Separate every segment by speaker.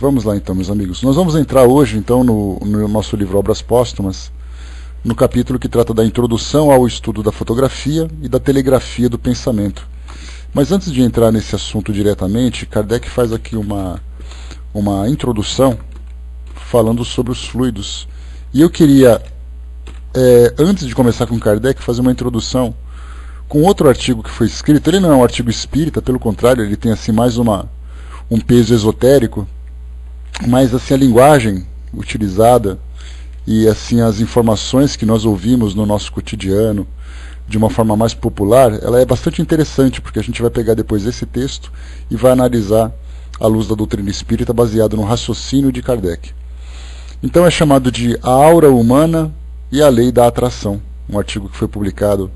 Speaker 1: Vamos lá então, meus amigos. Nós vamos entrar hoje então no nosso livro Obras Póstumas, no capítulo que trata da introdução ao estudo da fotografia e da telegrafia do pensamento. Mas antes de entrar nesse assunto diretamente, Kardec faz aqui uma introdução falando sobre os fluidos. E eu queria, antes de começar com Kardec, fazer uma introdução com outro artigo que foi escrito. Ele não é um artigo espírita, pelo contrário, ele tem assim mais um peso esotérico, mas assim a linguagem utilizada e assim as informações que nós ouvimos no nosso cotidiano de uma forma mais popular, ela é bastante interessante, porque a gente vai pegar depois esse texto e vai analisar à luz da doutrina espírita baseado no raciocínio de Kardec. Então é chamado de A Aura Humana e a Lei da Atração, um artigo que foi publicado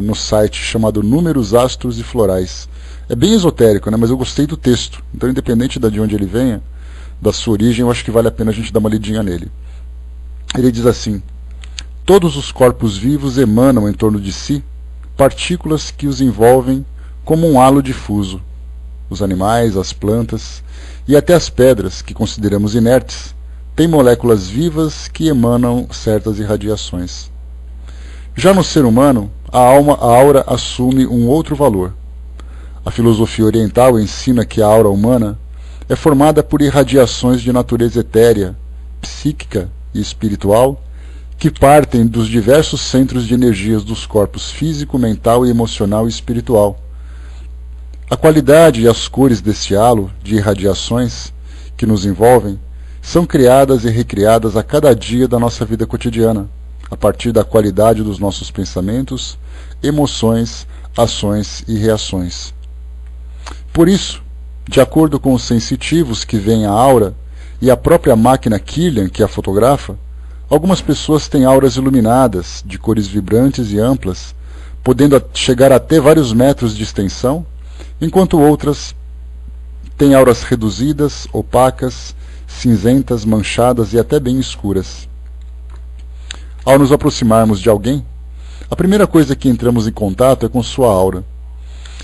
Speaker 1: no site chamado Números, Astros e Florais. É bem esotérico, né? Mas eu gostei do texto. Então, independente de onde ele venha, da sua origem, eu acho que vale a pena a gente dar uma lidinha nele. Ele diz assim: todos os corpos vivos emanam em torno de si partículas que os envolvem como um halo difuso. Os animais, as plantas e até as pedras, que consideramos inertes, têm moléculas vivas que emanam certas irradiações. Já no ser humano, a aura assume um outro valor. A filosofia oriental ensina que a aura humana é formada por irradiações de natureza etérea, psíquica e espiritual que partem dos diversos centros de energias dos corpos físico, mental, emocional e espiritual. A qualidade e as cores desse halo de irradiações que nos envolvem são criadas e recriadas a cada dia da nossa vida cotidiana, a partir da qualidade dos nossos pensamentos, emoções, ações e reações. Por isso, de acordo com os sensitivos que veem a aura e a própria máquina Kirlian que a fotografa, algumas pessoas têm auras iluminadas, de cores vibrantes e amplas, podendo chegar até vários metros de extensão, enquanto outras têm auras reduzidas, opacas, cinzentas, manchadas e até bem escuras. Ao nos aproximarmos de alguém, a primeira coisa que entramos em contato é com sua aura.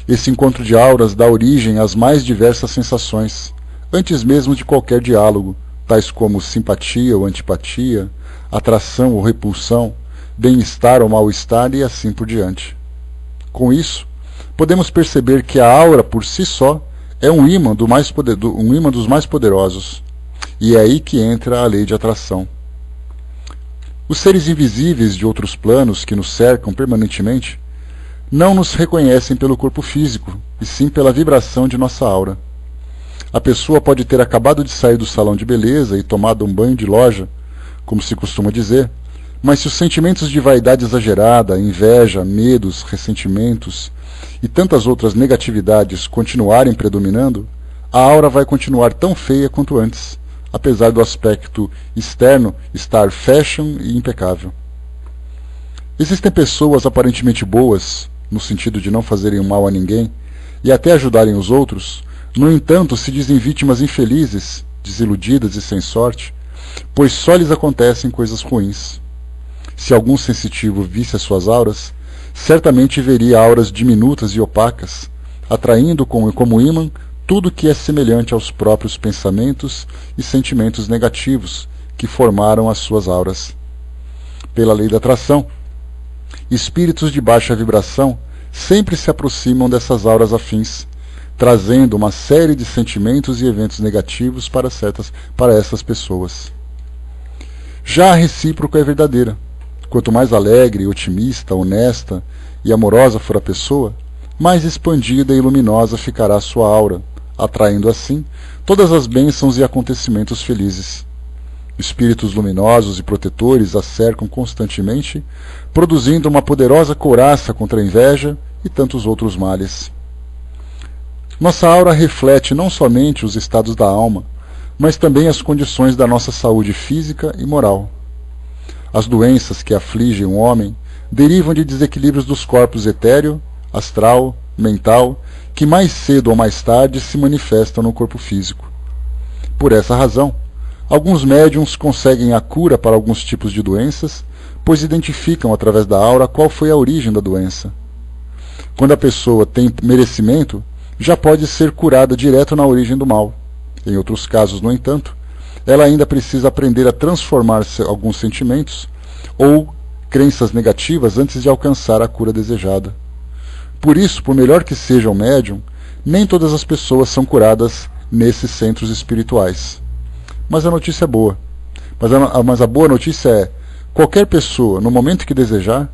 Speaker 1: Esse encontro de auras dá origem às mais diversas sensações, antes mesmo de qualquer diálogo, tais como simpatia ou antipatia, atração ou repulsão, bem-estar ou mal-estar e assim por diante. Com isso, podemos perceber que a aura por si só é um ímã dos mais poderosos, e é aí que entra a lei de atração. Os seres invisíveis de outros planos que nos cercam permanentemente não nos reconhecem pelo corpo físico, e sim pela vibração de nossa aura. A pessoa pode ter acabado de sair do salão de beleza e tomado um banho de loja, como se costuma dizer, mas se os sentimentos de vaidade exagerada, inveja, medos, ressentimentos e tantas outras negatividades continuarem predominando, a aura vai continuar tão feia quanto antes, apesar do aspecto externo estar fashion e impecável. Existem pessoas aparentemente boas, no sentido de não fazerem mal a ninguém, e até ajudarem os outros, no entanto se dizem vítimas infelizes, desiludidas e sem sorte, pois só lhes acontecem coisas ruins. Se algum sensitivo visse as suas auras, certamente veria auras diminutas e opacas, atraindo como ímã tudo que é semelhante aos próprios pensamentos e sentimentos negativos que formaram as suas auras. Pela lei da atração, espíritos de baixa vibração sempre se aproximam dessas auras afins, trazendo uma série de sentimentos e eventos negativos para essas pessoas. Já a recíproca é verdadeira. Quanto mais alegre, otimista, honesta e amorosa for a pessoa, mais expandida e luminosa ficará a sua aura, atraindo assim todas as bênçãos e acontecimentos felizes. Espíritos luminosos e protetores a cercam constantemente, produzindo uma poderosa couraça contra a inveja e tantos outros males. Nossa aura reflete não somente os estados da alma, mas também as condições da nossa saúde física e moral. As doenças que afligem o homem derivam de desequilíbrios dos corpos etéreo, astral, mental, que mais cedo ou mais tarde se manifestam no corpo físico. Por essa razão, alguns médiuns conseguem a cura para alguns tipos de doenças, pois identificam através da aura qual foi a origem da doença. Quando a pessoa tem merecimento, já pode ser curada direto na origem do mal, Em outros casos, no entanto, ela ainda precisa aprender a transformar alguns sentimentos ou crenças negativas antes de alcançar a cura desejada. Por isso, por melhor que seja o médium, nem todas as pessoas são curadas nesses centros espirituais. Mas a notícia é boa. Mas a boa notícia é: qualquer pessoa, no momento que desejar,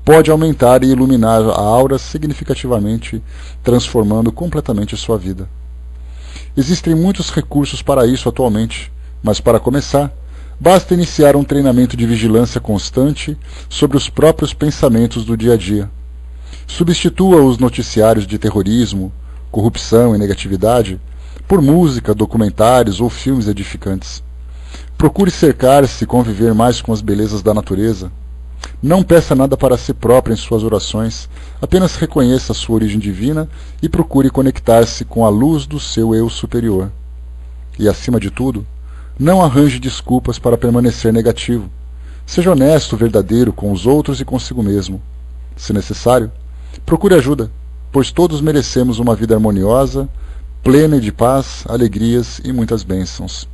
Speaker 1: pode aumentar e iluminar a aura significativamente, transformando completamente sua vida. Existem muitos recursos para isso atualmente, mas para começar, basta iniciar um treinamento de vigilância constante sobre os próprios pensamentos do dia a dia. Substitua os noticiários de terrorismo, corrupção e negatividade por música, documentários ou filmes edificantes. Procure cercar-se e conviver mais com as belezas da natureza. Não peça nada para si próprio em suas orações, apenas reconheça a sua origem divina e procure conectar-se com a luz do seu eu superior. E, acima de tudo, não arranje desculpas para permanecer negativo. Seja honesto, verdadeiro com os outros e consigo mesmo. Se necessário, procure ajuda, pois todos merecemos uma vida harmoniosa, plena de paz, alegrias e muitas bênçãos.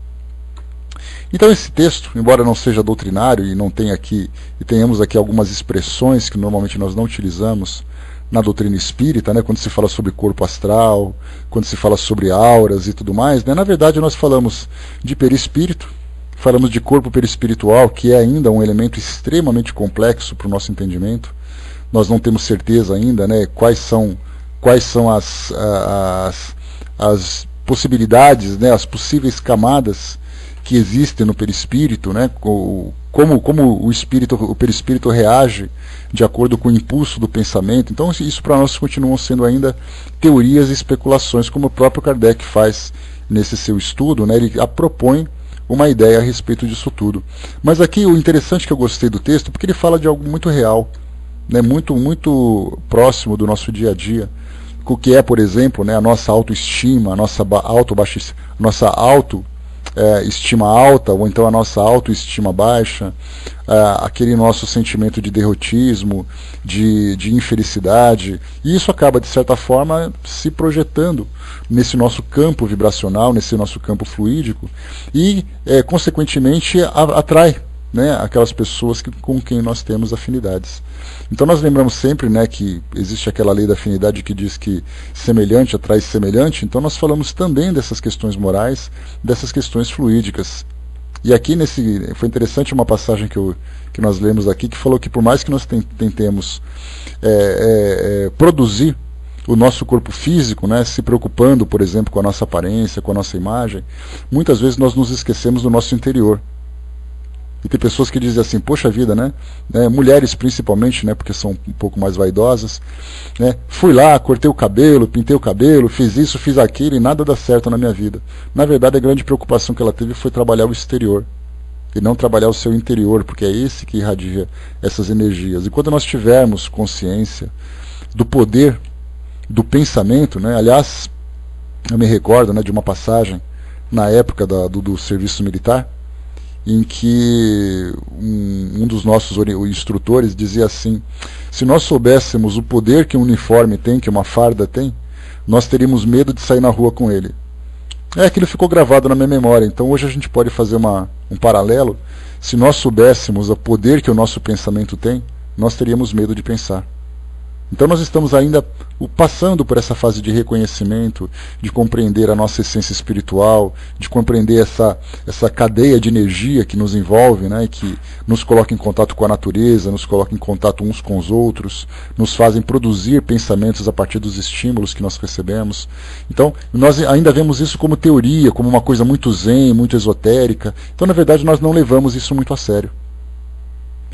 Speaker 1: Então esse texto, embora não seja doutrinário e tenhamos aqui algumas expressões que normalmente nós não utilizamos na doutrina espírita, né, quando se fala sobre corpo astral, quando se fala sobre auras e tudo mais, né, na verdade nós falamos de perispírito, falamos de corpo perispiritual, que é ainda um elemento extremamente complexo para o nosso entendimento. Nós não temos certeza ainda, né, quais são as possibilidades, né, as possíveis camadas que existem no perispírito, né, como o perispírito reage de acordo com o impulso do pensamento. Então isso para nós continuam sendo ainda teorias e especulações, como o próprio Kardec faz nesse seu estudo, né, ele propõe uma ideia a respeito disso tudo. Mas aqui o interessante que eu gostei do texto, porque ele fala de algo muito real, né, muito próximo do nosso dia a dia, o que é, por exemplo, né, a nossa autoestima, a nossa estima alta, ou então a nossa autoestima baixa, aquele nosso sentimento de derrotismo, de infelicidade, e isso acaba, de certa forma, se projetando nesse nosso campo vibracional, nesse nosso campo fluídico, e, consequentemente, atrai, né, aquelas pessoas com quem nós temos afinidades. Então nós lembramos sempre, né, que existe aquela lei da afinidade que diz que semelhante atrai semelhante. Então nós falamos também dessas questões morais, dessas questões fluídicas. E aqui foi interessante uma passagem que nós lemos aqui, que falou que por mais que nós tentemos produzir o nosso corpo físico, né, se preocupando, por exemplo, com a nossa aparência, com a nossa imagem, muitas vezes nós nos esquecemos do nosso interior. E tem pessoas que dizem assim: poxa vida, né? Mulheres principalmente, né? Porque são um pouco mais vaidosas, né? Fui lá, cortei o cabelo, pintei o cabelo, fiz isso, fiz aquilo e nada dá certo na minha vida. Na verdade, a grande preocupação que ela teve foi trabalhar o exterior e não trabalhar o seu interior, porque é esse que irradia essas energias. E quando nós tivermos consciência do poder do pensamento, né? Aliás, eu me recordo, né, de uma passagem na época do serviço militar, em que um dos nossos instrutores dizia assim: se nós soubéssemos o poder que um uniforme tem, que uma farda tem, nós teríamos medo de sair na rua com ele. Aquilo ficou gravado na minha memória. Então hoje a gente pode fazer um paralelo. Se nós soubéssemos o poder que o nosso pensamento tem, nós teríamos medo de pensar. Então nós estamos ainda passando por essa fase de reconhecimento, de compreender a nossa essência espiritual, de compreender essa cadeia de energia que nos envolve, né, que nos coloca em contato com a natureza, nos coloca em contato uns com os outros, nos fazem produzir pensamentos a partir dos estímulos que nós recebemos. Então nós ainda vemos isso como teoria, como uma coisa muito zen, muito esotérica. Então na verdade nós não levamos isso muito a sério.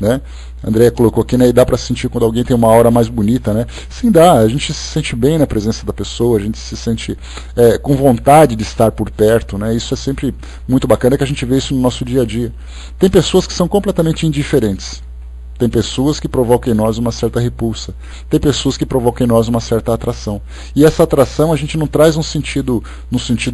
Speaker 1: Né? André colocou aqui, né, e dá para sentir quando alguém tem uma aura mais bonita, né? Sim, dá, a gente se sente bem na presença da pessoa, a gente se sente com vontade de estar por perto, né? Isso é sempre muito bacana, que a gente vê isso no nosso dia a dia. Tem pessoas que são completamente indiferentes, Tem pessoas que provocam em nós uma certa repulsa. Tem pessoas que provocam em nós uma certa atração. E essa atração a gente não traz no sentido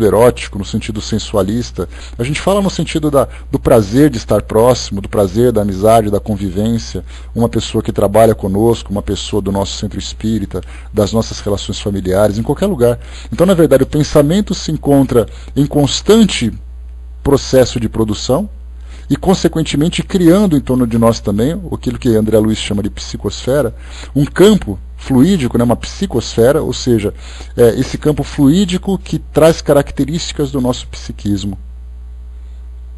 Speaker 1: erótico, no sentido sensualista. A gente fala no sentido do prazer de estar próximo, do prazer da amizade, da convivência. Uma pessoa que trabalha conosco, uma pessoa do nosso centro espírita, das nossas relações familiares, em qualquer lugar. Então, na verdade, o pensamento se encontra em constante processo de produção, e, consequentemente, criando em torno de nós também aquilo que André Luiz chama de psicosfera, um campo fluídico, né, uma psicosfera, ou seja, esse campo fluídico que traz características do nosso psiquismo.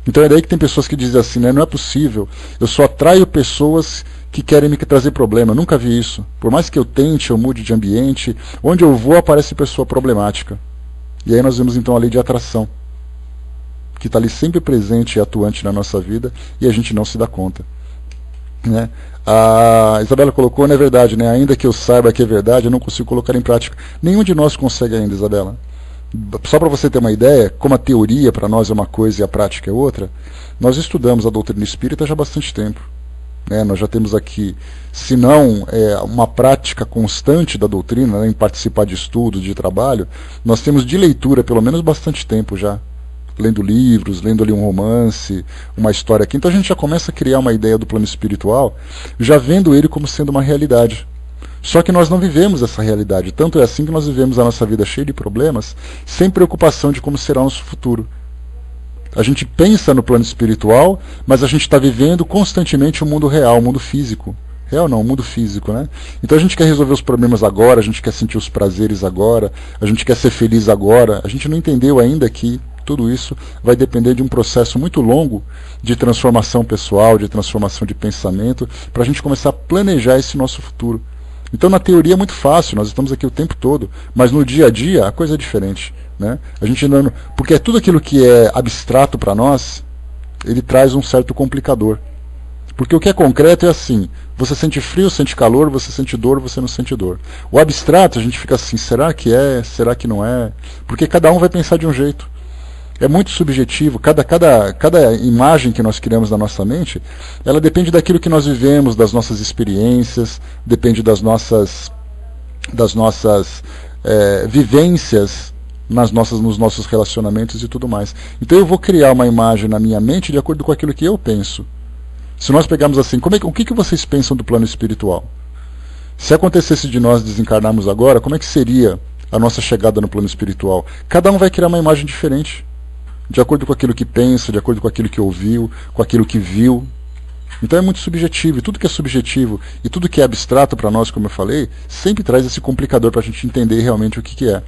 Speaker 1: Então é daí que tem pessoas que dizem assim, né, não é possível, eu só atraio pessoas que querem me trazer problema, eu nunca vi isso. Por mais que eu tente, eu mude de ambiente, onde eu vou aparece pessoa problemática. E aí nós vemos então a lei de atração, que está ali sempre presente e atuante na nossa vida, e a gente não se dá conta. Né? A Isabela colocou, não é verdade, né? Ainda que eu saiba que é verdade, eu não consigo colocar em prática. Nenhum de nós consegue ainda, Isabela. Só para você ter uma ideia, como a teoria para nós é uma coisa e a prática é outra, nós estudamos a doutrina espírita já há bastante tempo. Né? Nós já temos aqui, se não uma prática constante da doutrina, né, em participar de estudos, de trabalho, nós temos de leitura pelo menos bastante tempo já. Lendo livros, lendo ali um romance, uma história aqui. Então a gente já começa a criar uma ideia do plano espiritual, já vendo ele como sendo uma realidade. Só que nós não vivemos essa realidade. Tanto é assim que nós vivemos a nossa vida cheia de problemas, sem preocupação de como será o nosso futuro. A gente pensa no plano espiritual, mas a gente está vivendo constantemente o mundo real, o mundo físico. Real não, o mundo físico, né? Então a gente quer resolver os problemas agora, a gente quer sentir os prazeres agora, a gente quer ser feliz agora. A gente não entendeu ainda que tudo isso vai depender de um processo muito longo de transformação pessoal, de transformação de pensamento, para a gente começar a planejar esse nosso futuro. Então, na teoria é muito fácil, nós estamos aqui o tempo todo, mas no dia a dia a coisa é diferente. Né? A gente não, porque tudo aquilo que é abstrato para nós, ele traz um certo complicador. Porque o que é concreto é assim, você sente frio, sente calor, você sente dor, você não sente dor. O abstrato, a gente fica assim, será que é, será que não é? Porque cada um vai pensar de um jeito. É muito subjetivo, cada imagem que nós criamos na nossa mente, ela depende daquilo que nós vivemos, das nossas experiências, depende das nossas vivências nos nossos relacionamentos e tudo mais. Então eu vou criar uma imagem na minha mente de acordo com aquilo que eu penso. Se nós pegarmos assim, o que vocês pensam do plano espiritual? Se acontecesse de nós desencarnarmos agora, como é que seria a nossa chegada no plano espiritual? Cada um vai criar uma imagem diferente, de acordo com aquilo que pensa, de acordo com aquilo que ouviu, com aquilo que viu. Então é muito subjetivo, e tudo que é subjetivo e tudo que é abstrato para nós, como eu falei, sempre traz esse complicador para a gente entender realmente o que é.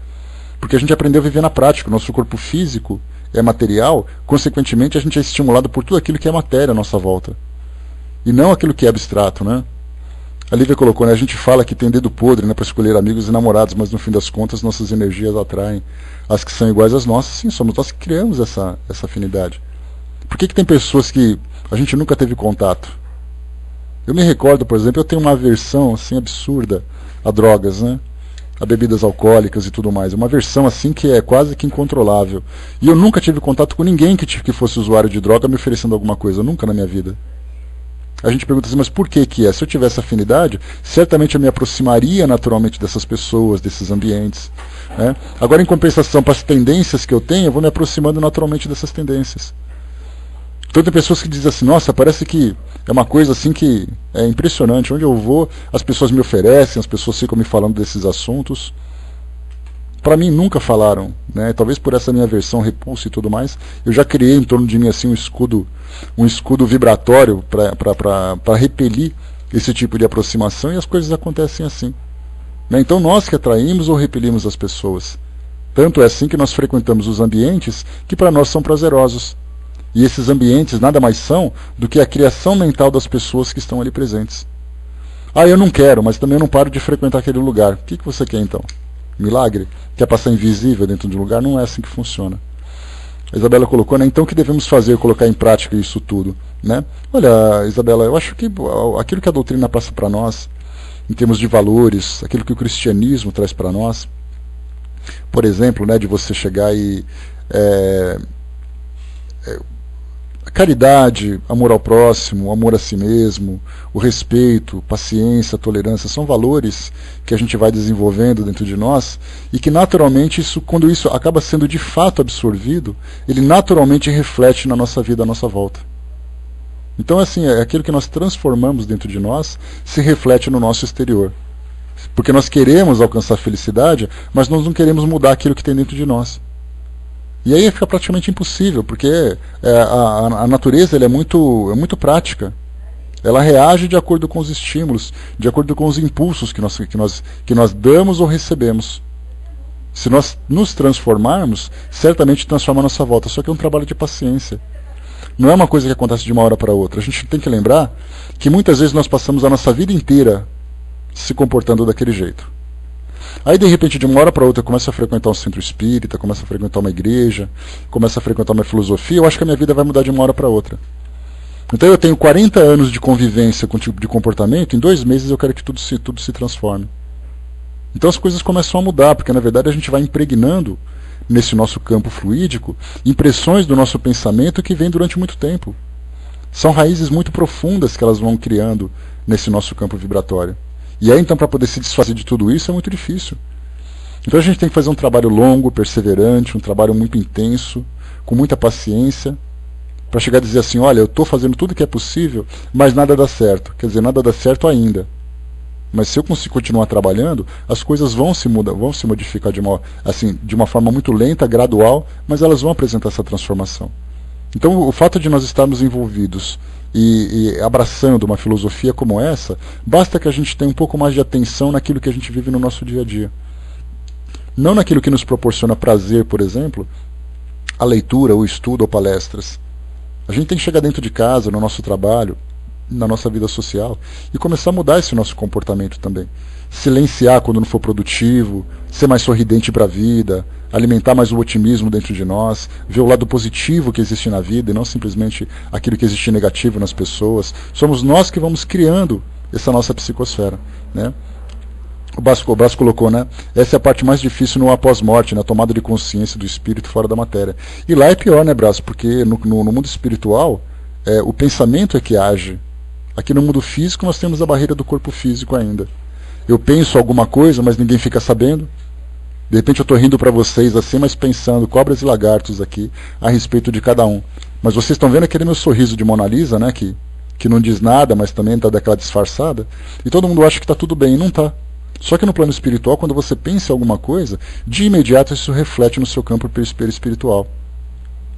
Speaker 1: Porque a gente aprendeu a viver na prática, o nosso corpo físico é material, consequentemente a gente é estimulado por tudo aquilo que é matéria à nossa volta. E não aquilo que é abstrato, né? A Lívia colocou, né? A gente fala que tem dedo podre, né, para escolher amigos e namorados, mas no fim das contas nossas energias atraem as que são iguais às nossas. Sim, somos nós que criamos essa afinidade. Por que tem pessoas que a gente nunca teve contato? Eu me recordo, por exemplo, eu tenho uma aversão assim absurda a drogas, né? A bebidas alcoólicas e tudo mais. É uma aversão assim que é quase que incontrolável. E eu nunca tive contato com ninguém que fosse usuário de droga me oferecendo alguma coisa, nunca na minha vida. A gente pergunta assim, mas por que é? Se eu tivesse afinidade, certamente eu me aproximaria naturalmente dessas pessoas, desses ambientes. Né? Agora, em compensação para as tendências que eu tenho, eu vou me aproximando naturalmente dessas tendências. Então tem pessoas que dizem assim, nossa, parece que é uma coisa assim que é impressionante. Onde eu vou, as pessoas me oferecem, as pessoas ficam me falando desses assuntos. Para mim nunca falaram, né? Talvez por essa minha versão, repulsa e tudo mais, eu já criei em torno de mim assim um escudo vibratório para repelir esse tipo de aproximação, e as coisas acontecem assim. Né? Então nós que atraímos ou repelimos as pessoas. Tanto é assim que nós frequentamos os ambientes que para nós são prazerosos. E esses ambientes nada mais são do que a criação mental das pessoas que estão ali presentes. Ah, eu não quero, mas também eu não paro de frequentar aquele lugar. O que você quer então? Milagre? Quer passar invisível dentro de um lugar? Não é assim que funciona. A Isabela colocou, né? Então o que devemos fazer, colocar em prática isso tudo? Né? Olha, Isabela, eu acho que aquilo que a doutrina passa para nós, em termos de valores, aquilo que o cristianismo traz para nós, por exemplo, né, de você chegar e Caridade, amor ao próximo, amor a si mesmo, o respeito, paciência, tolerância, são valores que a gente vai desenvolvendo dentro de nós e que naturalmente, quando isso acaba sendo de fato absorvido, ele naturalmente reflete na nossa vida, à nossa volta. Então, assim, aquilo que nós transformamos dentro de nós se reflete no nosso exterior. Porque nós queremos alcançar a felicidade, mas nós não queremos mudar aquilo que tem dentro de nós. E aí fica praticamente impossível, porque a natureza ela é muito prática. Ela reage de acordo com os estímulos, de acordo com os impulsos que nós damos ou recebemos. Se nós nos transformarmos, certamente transforma a nossa volta. Só que é um trabalho de paciência. Não é uma coisa que acontece de uma hora para outra. A gente tem que lembrar que muitas vezes nós passamos a nossa vida inteira se comportando daquele jeito. Aí, de repente, de uma hora para outra, eu começo a frequentar um centro espírita, começo a frequentar uma igreja, começo a frequentar uma filosofia, eu acho que a minha vida vai mudar de uma hora para outra. Então eu tenho 40 anos de convivência com o tipo de comportamento, em 2 meses eu quero que tudo se transforme. Então as coisas começam a mudar, porque na verdade a gente vai impregnando nesse nosso campo fluídico impressões do nosso pensamento que vêm durante muito tempo. São raízes muito profundas que elas vão criando nesse nosso campo vibratório. E aí, então, para poder se desfazer de tudo isso é muito difícil. Então a gente tem que fazer um trabalho longo, perseverante, um trabalho muito intenso, com muita paciência, para chegar a dizer assim, olha, eu estou fazendo tudo que é possível, mas nada dá certo. Quer dizer, nada dá certo ainda. Mas se eu conseguir continuar trabalhando, as coisas vão se modificar de uma forma muito lenta, gradual, mas elas vão apresentar essa transformação. Então o fato de nós estarmos envolvidos e abraçando uma filosofia como essa, basta que a gente tenha um pouco mais de atenção naquilo que a gente vive no nosso dia a dia. Não naquilo que nos proporciona prazer, por exemplo, a leitura, o estudo ou palestras. A gente tem que chegar dentro de casa, no nosso trabalho, na nossa vida social, e começar a mudar esse nosso comportamento também. Silenciar quando não for produtivo, ser mais sorridente para a vida, alimentar mais o otimismo dentro de nós, ver o lado positivo que existe na vida e não simplesmente aquilo que existe negativo nas pessoas. Somos nós que vamos criando essa nossa psicosfera, né? O Brás colocou, né? Essa é a parte mais difícil no após-morte, na tomada de consciência do espírito fora da matéria. E lá é pior, né, Brás? Porque no mundo espiritual, o pensamento é que age. Aqui no mundo físico nós temos a barreira do corpo físico ainda. Eu penso alguma coisa, mas ninguém fica sabendo. De repente eu estou rindo para vocês assim, mas pensando cobras e lagartos aqui a respeito de cada um. Mas vocês estão vendo aquele meu sorriso de Mona Lisa, né? Que não diz nada, mas também está daquela disfarçada. E todo mundo acha que está tudo bem, e não está. Só que no plano espiritual, quando você pensa em alguma coisa, de imediato isso reflete no seu campo perispiritual.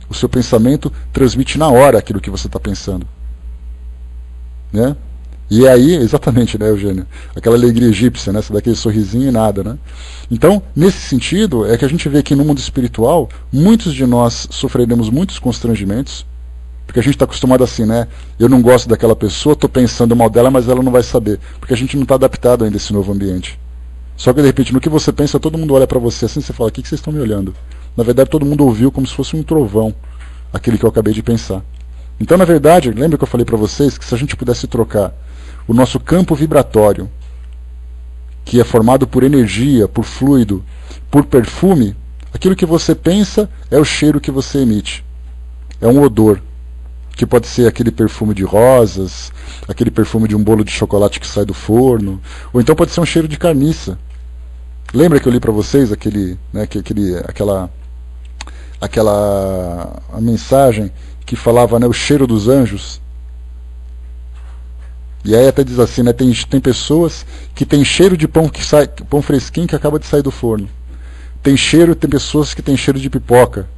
Speaker 1: O seu pensamento transmite na hora aquilo que você está pensando. Né? E aí, exatamente, né, Eugênio? Aquela alegria egípcia, né? Você dá aquele sorrisinho e nada, né? Então, nesse sentido, é que a gente vê que no mundo espiritual, muitos de nós sofreremos muitos constrangimentos, porque a gente está acostumado assim, né? Eu não gosto daquela pessoa, estou pensando mal dela, mas ela não vai saber, porque a gente não está adaptado ainda a esse novo ambiente. Só que, de repente, no que você pensa, todo mundo olha para você assim, você fala, o que vocês estão me olhando? Na verdade, todo mundo ouviu como se fosse um trovão, aquele que eu acabei de pensar. Então, na verdade, lembra que eu falei para vocês que se a gente pudesse trocar o nosso campo vibratório, que é formado por energia, por fluido, por perfume, aquilo que você pensa é o cheiro que você emite. É um odor, que pode ser aquele perfume de rosas, aquele perfume de um bolo de chocolate que sai do forno, ou então pode ser um cheiro de carniça. Lembra que eu li para vocês a mensagem que falava, né, o cheiro dos anjos? E aí até diz assim, né, tem pessoas que tem cheiro de pão fresquinho que acaba de sair do forno. Tem pessoas que tem cheiro de pipoca.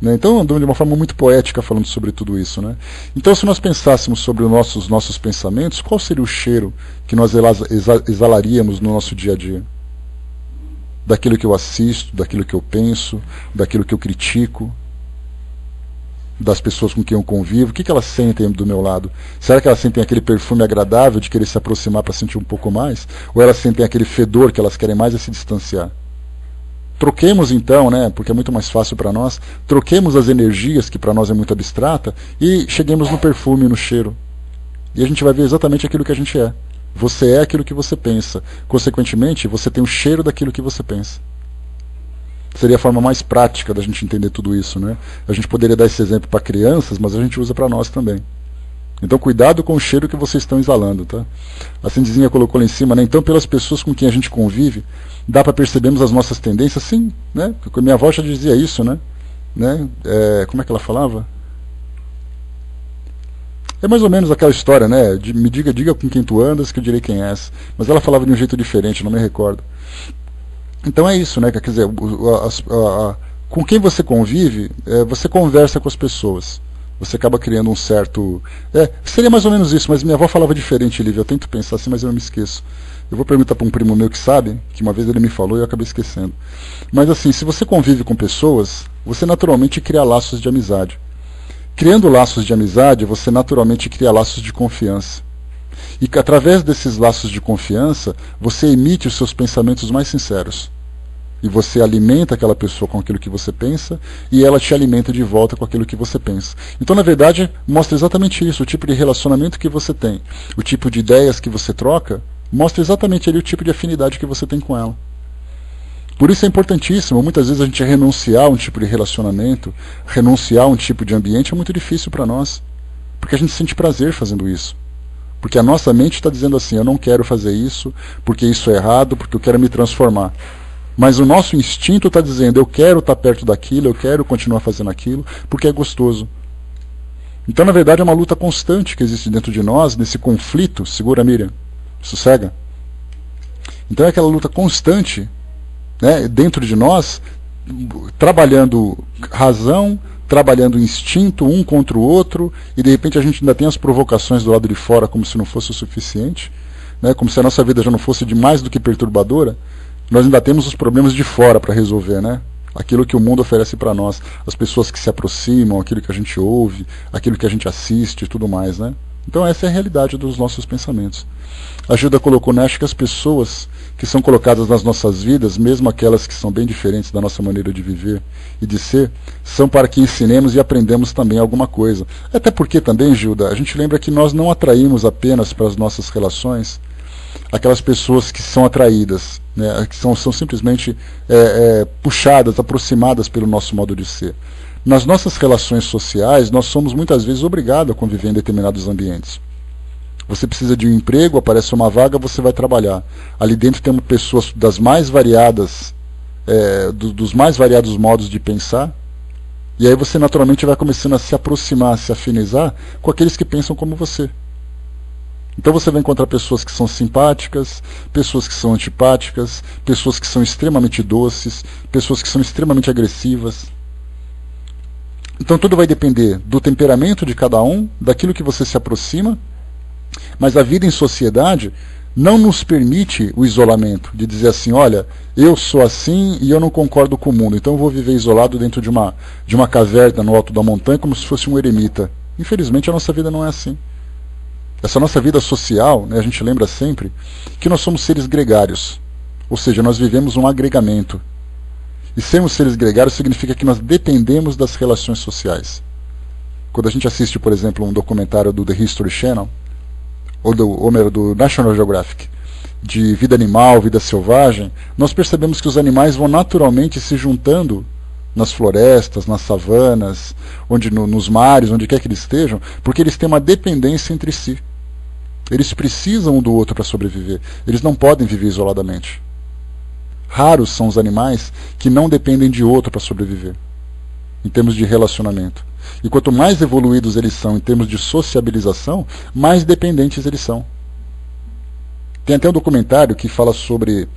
Speaker 1: Né? Então, de uma forma muito poética falando sobre tudo isso. Né? Então, se nós pensássemos sobre os nossos pensamentos, qual seria o cheiro que nós exalaríamos no nosso dia a dia? Daquilo que eu assisto, daquilo que eu penso, daquilo que eu critico, das pessoas com quem eu convivo, o que elas sentem do meu lado? Será que elas sentem aquele perfume agradável de querer se aproximar para sentir um pouco mais? Ou elas sentem aquele fedor que elas querem mais é se distanciar? Troquemos então, né, porque é muito mais fácil para nós, troquemos as energias, que para nós é muito abstrata, e cheguemos no perfume, no cheiro. E a gente vai ver exatamente aquilo que a gente é. Você é aquilo que você pensa. Consequentemente, você tem o cheiro daquilo que você pensa. Seria a forma mais prática da gente entender tudo isso, né? A gente poderia dar esse exemplo para crianças, mas a gente usa para nós também. Então cuidado com o cheiro que vocês estão exalando, tá? A Cindizinha colocou lá em cima, né? Então pelas pessoas com quem a gente convive, dá para percebermos as nossas tendências? Sim, né? Porque minha avó já dizia isso, né? Como é que ela falava? É mais ou menos aquela história, né? Me diga com quem tu andas que eu direi quem és. Mas ela falava de um jeito diferente, não me recordo. Então é isso, né? Quer dizer, com quem você convive, você conversa com as pessoas. Você acaba criando um certo... seria mais ou menos isso, mas minha avó falava diferente, Lívia. Eu tento pensar assim, mas eu não me esqueço. Eu vou perguntar para um primo meu que sabe, que uma vez ele me falou e eu acabei esquecendo. Mas assim, se você convive com pessoas, você naturalmente cria laços de amizade. Criando laços de amizade, você naturalmente cria laços de confiança. E através desses laços de confiança, você emite os seus pensamentos mais sinceros. E você alimenta aquela pessoa com aquilo que você pensa, e ela te alimenta de volta com aquilo que você pensa. Então, na verdade, mostra exatamente isso, o tipo de relacionamento que você tem, o tipo de ideias que você troca, mostra exatamente ali o tipo de afinidade que você tem com ela. Por isso é importantíssimo, muitas vezes a gente renunciar a um tipo de relacionamento, renunciar a um tipo de ambiente é muito difícil para nós, porque a gente sente prazer fazendo isso. Porque a nossa mente está dizendo assim, eu não quero fazer isso, porque isso é errado, porque eu quero me transformar. Mas o nosso instinto está dizendo, eu quero estar perto daquilo, eu quero continuar fazendo aquilo, porque é gostoso. Então, na verdade, é uma luta constante que existe dentro de nós, nesse conflito. Segura, Miriam. Sossega. Então é aquela luta constante, né, dentro de nós, trabalhando razão, trabalhando instinto um contra o outro, e de repente a gente ainda tem as provocações do lado de fora como se não fosse o suficiente, né, como se a nossa vida já não fosse de mais do que perturbadora. Nós ainda temos os problemas de fora para resolver, né? Aquilo que o mundo oferece para nós, as pessoas que se aproximam, aquilo que a gente ouve, aquilo que a gente assiste e tudo mais, né? Então essa é a realidade dos nossos pensamentos. A Gilda colocou, né, acho que as pessoas que são colocadas nas nossas vidas, mesmo aquelas que são bem diferentes da nossa maneira de viver e de ser, são para que ensinemos e aprendemos também alguma coisa. Até porque também, Gilda, a gente lembra que nós não atraímos apenas para as nossas relações aquelas pessoas que são atraídas, né, que são simplesmente puxadas, aproximadas pelo nosso modo de ser. Nas nossas relações sociais, nós somos muitas vezes obrigados a conviver em determinados ambientes. Você precisa de um emprego, aparece uma vaga, você vai trabalhar. Ali dentro tem pessoas das mais variadas, dos mais variados modos de pensar, e aí você naturalmente vai começando a se aproximar, a se afinizar com aqueles que pensam como você. Então você vai encontrar pessoas que são simpáticas, pessoas que são antipáticas, pessoas que são extremamente doces, pessoas que são extremamente agressivas. Então tudo vai depender do temperamento de cada um, daquilo que você se aproxima, mas a vida em sociedade não nos permite o isolamento, de dizer assim, olha, eu sou assim e eu não concordo com o mundo, então eu vou viver isolado dentro de uma caverna no alto da montanha como se fosse um eremita. Infelizmente a nossa vida não é assim. Essa nossa vida social, né, a gente lembra sempre que nós somos seres gregários, ou seja, nós vivemos um agregamento. E sermos seres gregários significa que nós dependemos das relações sociais. Quando a gente assiste, por exemplo, um documentário do The History Channel, ou do National Geographic, de vida animal, vida selvagem, nós percebemos que os animais vão naturalmente se juntando nas florestas, nas savanas, nos mares, onde quer que eles estejam, porque eles têm uma dependência entre si. Eles precisam um do outro para sobreviver. Eles não podem viver isoladamente. Raros são os animais que não dependem de outro para sobreviver, em termos de relacionamento. E quanto mais evoluídos eles são em termos de sociabilização, mais dependentes eles são. Tem até um documentário que fala sobre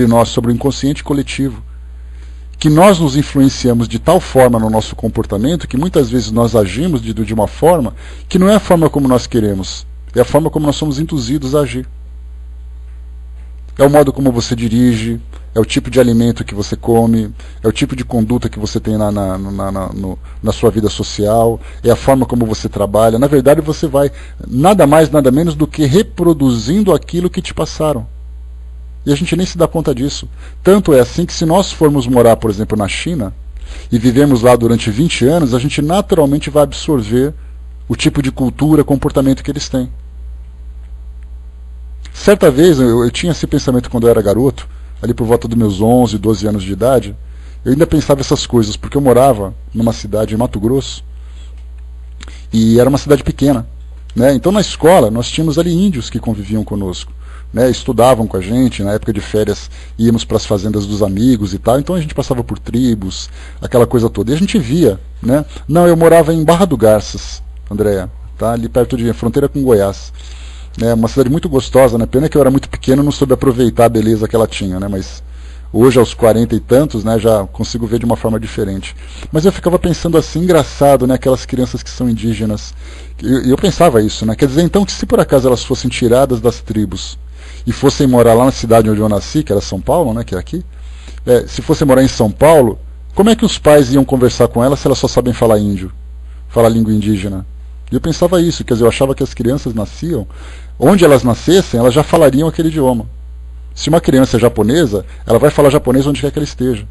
Speaker 1: nós, sobre o inconsciente coletivo, que nós nos influenciamos de tal forma no nosso comportamento que muitas vezes nós agimos de uma forma que não é a forma como nós queremos, é a forma como nós somos induzidos a agir. É o modo como você dirige, é o tipo de alimento que você come, é o tipo de conduta que você tem na sua vida social, é a forma como você trabalha. Na verdade, você vai nada mais, nada menos do que reproduzindo aquilo que te passaram. E a gente nem se dá conta disso. Tanto é assim que se nós formos morar, por exemplo, na China, e vivemos lá durante 20 anos, a gente naturalmente vai absorver o tipo de cultura, comportamento que eles têm. Certa vez, eu tinha esse pensamento quando eu era garoto, ali por volta dos meus 11, 12 anos de idade, eu ainda pensava essas coisas, porque eu morava numa cidade em Mato Grosso, e era uma cidade pequena, né? Então na escola nós tínhamos ali índios que conviviam conosco, né? Estudavam com a gente, na época de férias íamos para as fazendas dos amigos e tal, então a gente passava por tribos, aquela coisa toda, e a gente via, né? Não, eu morava em Barra do Garças, Andréa, tá? Ali perto de fronteira com Goiás. É uma cidade muito gostosa, né? Pena que eu era muito pequeno e não soube aproveitar a beleza que ela tinha, né? Mas hoje, aos 40 e tantos, né, já consigo ver de uma forma diferente. Mas eu ficava pensando assim, engraçado, né? Aquelas crianças que são indígenas. E eu pensava isso, né? Quer dizer, então, que se por acaso elas fossem tiradas das tribos e fossem morar lá na cidade onde eu nasci, que era São Paulo, né? Que é aqui. Se fossem morar em São Paulo, como é que os pais iam conversar com elas se elas só sabem falar índio? Falar língua indígena? E eu pensava isso, quer dizer, eu achava que as crianças nasciam, onde elas nascessem, elas já falariam aquele idioma. Se uma criança é japonesa, ela vai falar japonês onde quer que ela esteja.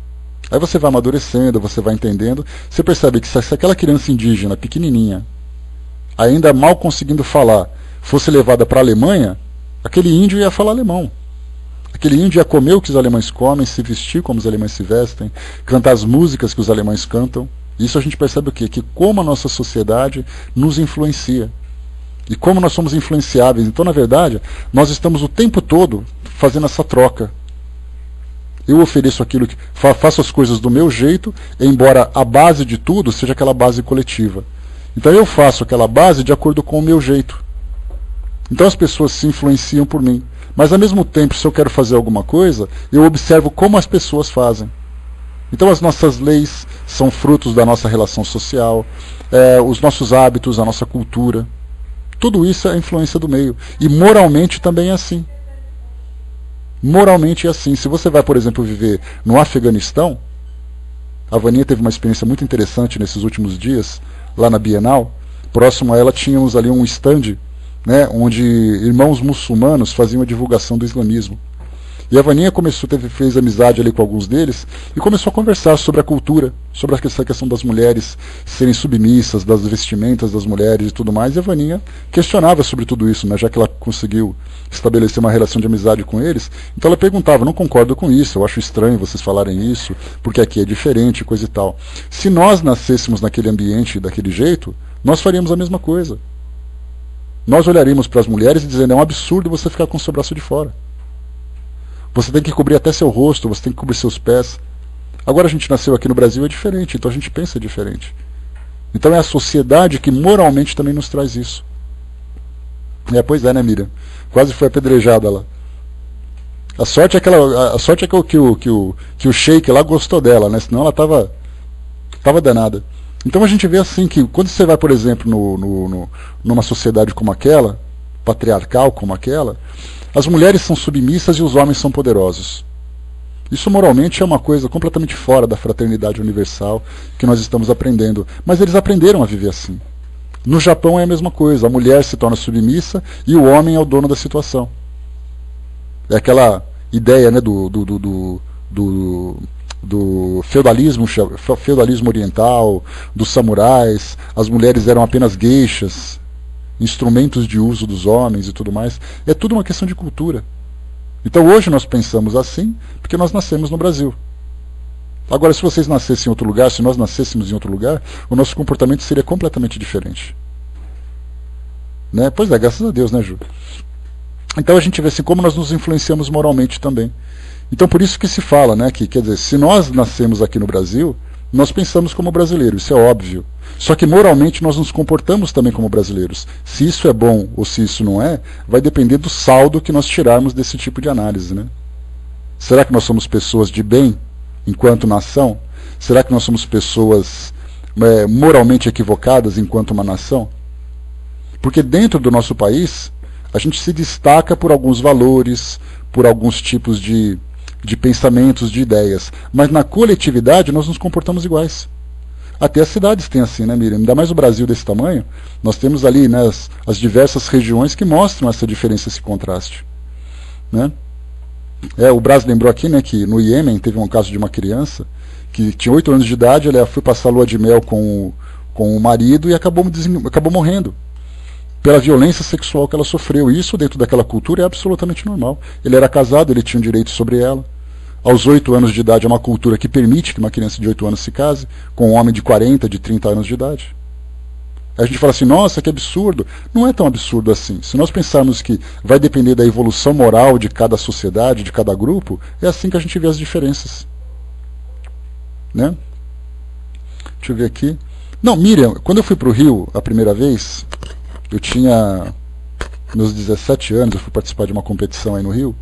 Speaker 1: Aí você vai amadurecendo, você vai entendendo, você percebe que se aquela criança indígena, pequenininha, ainda mal conseguindo falar, fosse levada para a Alemanha, aquele índio ia falar alemão. Aquele índio ia comer o que os alemães comem, se vestir como os alemães se vestem, cantar as músicas que os alemães cantam. Isso a gente percebe o quê? Que como a nossa sociedade nos influencia. E como nós somos influenciáveis. Então, na verdade, nós estamos o tempo todo fazendo essa troca. Eu ofereço aquilo, faço as coisas do meu jeito, embora a base de tudo seja aquela base coletiva. Então eu faço aquela base de acordo com o meu jeito. Então as pessoas se influenciam por mim. Mas ao mesmo tempo, se eu quero fazer alguma coisa, eu observo como as pessoas fazem. Então as nossas leis são frutos da nossa relação social, os nossos hábitos, a nossa cultura. Tudo isso é influência do meio. E moralmente também é assim. Moralmente é assim. Se você vai, por exemplo, viver no Afeganistão, a Vaninha teve uma experiência muito interessante nesses últimos dias, lá na Bienal. Próximo a ela tínhamos ali um stand, né, onde irmãos muçulmanos faziam a divulgação do islamismo. E a Vaninha fez amizade ali com alguns deles e começou a conversar sobre a cultura, sobre essa questão das mulheres serem submissas, das vestimentas das mulheres e tudo mais. E a Vaninha questionava sobre tudo isso, né, já que ela conseguiu estabelecer uma relação de amizade com eles. Então ela perguntava, não concordo com isso, eu acho estranho vocês falarem isso, porque aqui é diferente, coisa e tal. Se nós nascêssemos naquele ambiente daquele jeito, nós faríamos a mesma coisa. Nós olharíamos para as mulheres e dizendo, é um absurdo você ficar com o seu braço de fora. Você tem que cobrir até seu rosto, você tem que cobrir seus pés. Agora a gente nasceu aqui no Brasil, é diferente, então a gente pensa diferente. Então é a sociedade que moralmente também nos traz isso. Pois é, né, Miriam? Quase foi apedrejada lá. A sorte é que o Sheik lá gostou dela, né? Senão ela tava danada. Então a gente vê assim que quando você vai, por exemplo, numa sociedade como aquela, patriarcal como aquela, as mulheres são submissas e os homens são poderosos. Isso moralmente é uma coisa completamente fora da fraternidade universal que nós estamos aprendendo. Mas eles aprenderam a viver assim. No Japão é a mesma coisa. A mulher se torna submissa e o homem é o dono da situação. É aquela ideia, né, do feudalismo oriental, dos samurais. As mulheres eram apenas geishas, instrumentos de uso dos homens e tudo mais. É tudo uma questão de cultura. Então hoje nós pensamos assim porque nós nascemos no Brasil. Agora, se vocês nascessem em outro lugar, se nós nascêssemos em outro lugar, o nosso comportamento seria completamente diferente. Né? Pois é, graças a Deus, né, Ju? Então a gente vê assim como nós nos influenciamos moralmente também. Então por isso que se fala, né, que, quer dizer, se nós nascemos aqui no Brasil, nós pensamos como brasileiros, isso é óbvio. Só que moralmente nós nos comportamos também como brasileiros. Se isso é bom ou se isso não é, vai depender do saldo que nós tirarmos desse tipo de análise, né? Será que nós somos pessoas de bem enquanto nação? Será que nós somos pessoas moralmente equivocadas enquanto uma nação? Porque dentro do nosso país, a gente se destaca por alguns valores, por alguns tipos de pensamentos, de ideias. Mas na coletividade nós nos comportamos iguais. Até as cidades têm assim, né, Miriam? Ainda mais o Brasil desse tamanho, nós temos ali, né, as diversas regiões que mostram essa diferença, esse contraste. Né? O Brás lembrou aqui, né, que no Iêmen teve um caso de uma criança que tinha 8 anos de idade, ela foi passar a lua de mel com o marido e acabou morrendo pela violência sexual que ela sofreu. E isso dentro daquela cultura é absolutamente normal. Ele era casado, ele tinha um direito sobre ela. aos 8 anos de idade é uma cultura que permite que uma criança de 8 anos se case com um homem de 40, de 30 anos de idade. A gente fala assim, nossa, que absurdo. Não é tão absurdo assim. Se nós pensarmos que vai depender da evolução moral de cada sociedade, de cada grupo, é assim que a gente vê as diferenças. Né? Deixa eu ver aqui. Não, Miriam, quando eu fui para o Rio a primeira vez, eu tinha meus 17 anos, eu fui participar de uma competição aí no Rio,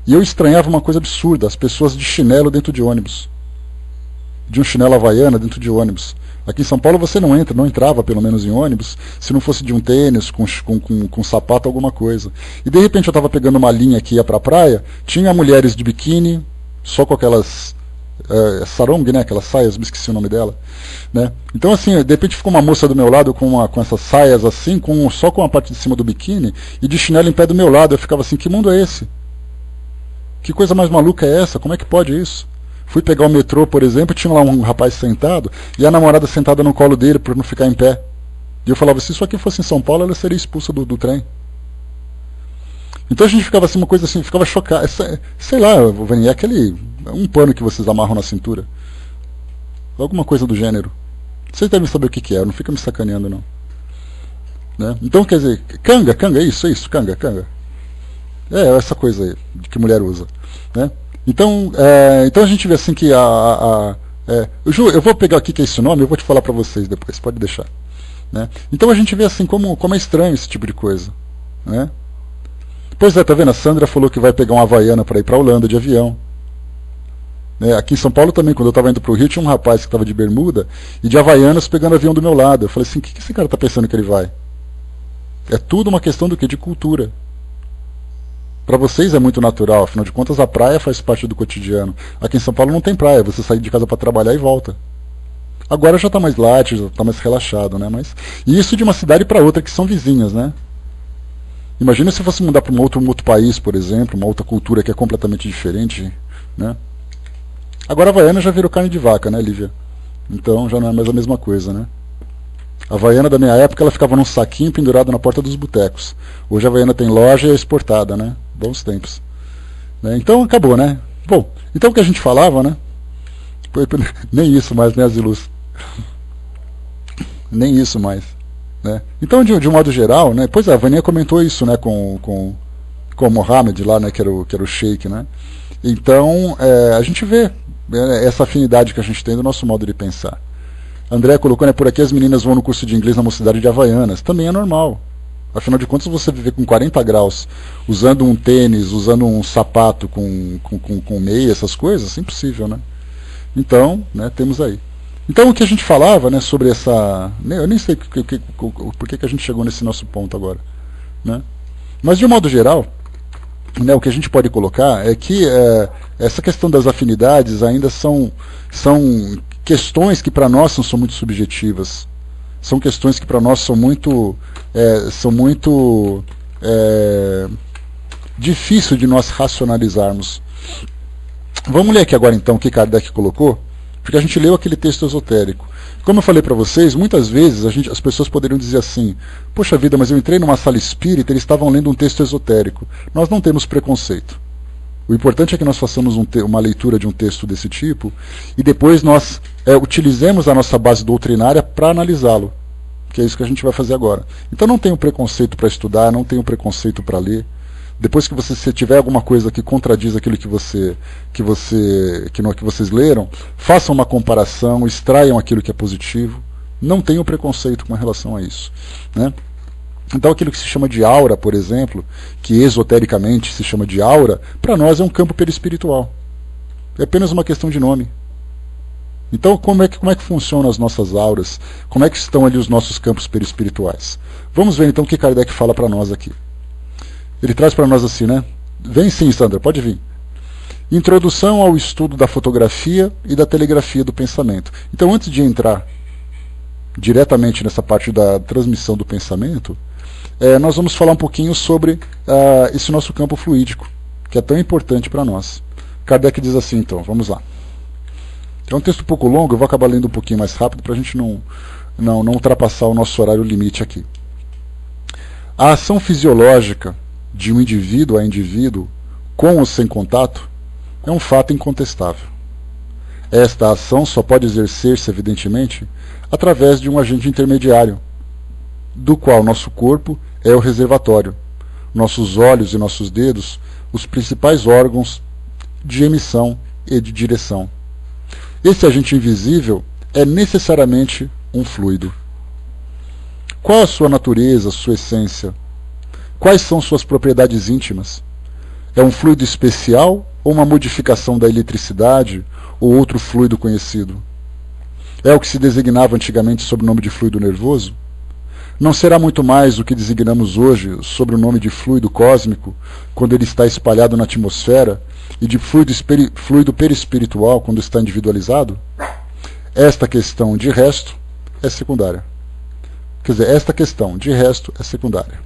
Speaker 1: e eu estranhava uma coisa absurda, as pessoas de chinelo dentro de ônibus. De um chinelo havaiana dentro de ônibus. Aqui em São Paulo você não entrava pelo menos em ônibus, se não fosse de um tênis, com sapato, alguma coisa. E de repente eu estava pegando uma linha que ia para a praia, tinha mulheres de biquíni, só com aquelas sarong, né, aquelas saias, me esqueci o nome dela. Né? Então assim, de repente ficou uma moça do meu lado com essas saias assim, só com a parte de cima do biquíni, e de chinelo em pé do meu lado. Eu ficava assim, que mundo é esse? Que coisa mais maluca é essa? Como é que pode isso? Fui pegar o metrô, por exemplo, tinha lá um rapaz sentado, e a namorada sentada no colo dele para não ficar em pé. E eu falava, se isso aqui fosse em São Paulo, ela seria expulsa do trem. Então a gente ficava assim, uma coisa assim, ficava chocado. Sei lá, Vani, é um pano que vocês amarram na cintura. Alguma coisa do gênero. Vocês devem saber o que é, não fica me sacaneando não. Né? Então quer dizer, canga, isso, canga. É essa coisa aí que mulher usa. Né? Então a gente vê assim que eu vou pegar aqui que é esse nome, eu vou te falar para vocês depois, pode deixar. Né? Então a gente vê assim como é estranho esse tipo de coisa. Né? Pois é, tá vendo? A Sandra falou que vai pegar uma havaiana para ir para a Holanda de avião. Né? Aqui em São Paulo também, quando eu estava indo para o Rio, tinha um rapaz que estava de bermuda e de havaianas pegando avião do meu lado. Eu falei assim, o que esse cara está pensando que ele vai? É tudo uma questão do quê? De cultura. Para vocês é muito natural, afinal de contas a praia faz parte do cotidiano. Aqui em São Paulo não tem praia, você sai de casa para trabalhar e volta. Agora já está mais light, já está mais relaxado, né? E isso de uma cidade para outra que são vizinhas, né? Imagina se fosse mudar para um outro país, por exemplo, uma outra cultura que é completamente diferente, né? Agora a Havaiana já virou carne de vaca, né, Lívia? Então já não é mais a mesma coisa, né? A Havaiana da minha época, ela ficava num saquinho pendurado na porta dos botecos. Hoje a Havaiana tem loja e é exportada, né? Bons tempos. Né? Então acabou, né? Bom, então o que a gente falava, né? Nem isso mais, né, Aziluz? Nem isso mais. Né? Então, de um modo geral, né? Pois é, a Vaninha comentou isso, né, com o Mohamed lá, né, que era o Sheik, né? Então, a gente vê essa afinidade que a gente tem do nosso modo de pensar. André colocou, né, por aqui as meninas vão no curso de inglês na mocidade de Havaianas. Também é normal. Afinal de contas, você viver com 40 graus, usando um tênis, usando um sapato com meia, essas coisas, é impossível, né? Então, né, temos aí. Então, o que a gente falava, né, sobre essa... Eu nem sei por que a gente chegou nesse nosso ponto agora. Né? Mas, de um modo geral, né, o que a gente pode colocar é que essa questão das afinidades ainda são questões que para nós são muito subjetivas. São questões que para nós são muito difícil de nós racionalizarmos. Vamos ler aqui agora então o que Kardec colocou, porque a gente leu aquele texto esotérico. Como eu falei para vocês, muitas vezes as pessoas poderiam dizer assim, poxa vida, mas eu entrei numa sala espírita e eles estavam lendo um texto esotérico. Nós não temos preconceito. O importante é que nós façamos uma leitura de um texto desse tipo e depois nós utilizemos a nossa base doutrinária para analisá-lo, que é isso que a gente vai fazer agora. Então não tenho preconceito para estudar, não tenho preconceito para ler. Depois que você tiver alguma coisa que contradiz aquilo que vocês leram, façam uma comparação, extraiam aquilo que é positivo. Não tenham preconceito com relação a isso. Né? Então aquilo que se chama de aura, por exemplo, que esotericamente se chama de aura, para nós é um campo perispiritual. É apenas uma questão de nome. Então como é que funcionam as nossas auras? Como é que estão ali os nossos campos perispirituais? Vamos ver então o que Kardec fala para nós aqui. Ele traz para nós assim, né? Vem sim, Sandra, pode vir. Introdução ao estudo da fotografia e da telegrafia do pensamento. Então, antes de entrar diretamente nessa parte da transmissão do pensamento, nós vamos falar um pouquinho sobre esse nosso campo fluídico, que é tão importante para nós. Kardec diz assim, então, vamos lá. É um texto um pouco longo, eu vou acabar lendo um pouquinho mais rápido para a gente não ultrapassar o nosso horário limite aqui. A ação fisiológica de um indivíduo a indivíduo, com ou sem contato, é um fato incontestável. Esta ação só pode exercer-se, evidentemente, através de um agente intermediário, do qual nosso corpo é o reservatório, nossos olhos e nossos dedos, os principais órgãos de emissão e de direção. Esse agente invisível é necessariamente um fluido. Qual a sua natureza, sua essência? Quais são suas propriedades íntimas? É um fluido especial ou uma modificação da eletricidade ou outro fluido conhecido? É o que se designava antigamente sob o nome de fluido nervoso? Não será muito mais o que designamos hoje sob o nome de fluido cósmico, quando ele está espalhado na atmosfera, e de fluido perispiritual, quando está individualizado? Esta questão, de resto, é secundária. Quer dizer, esta questão, de resto, é secundária.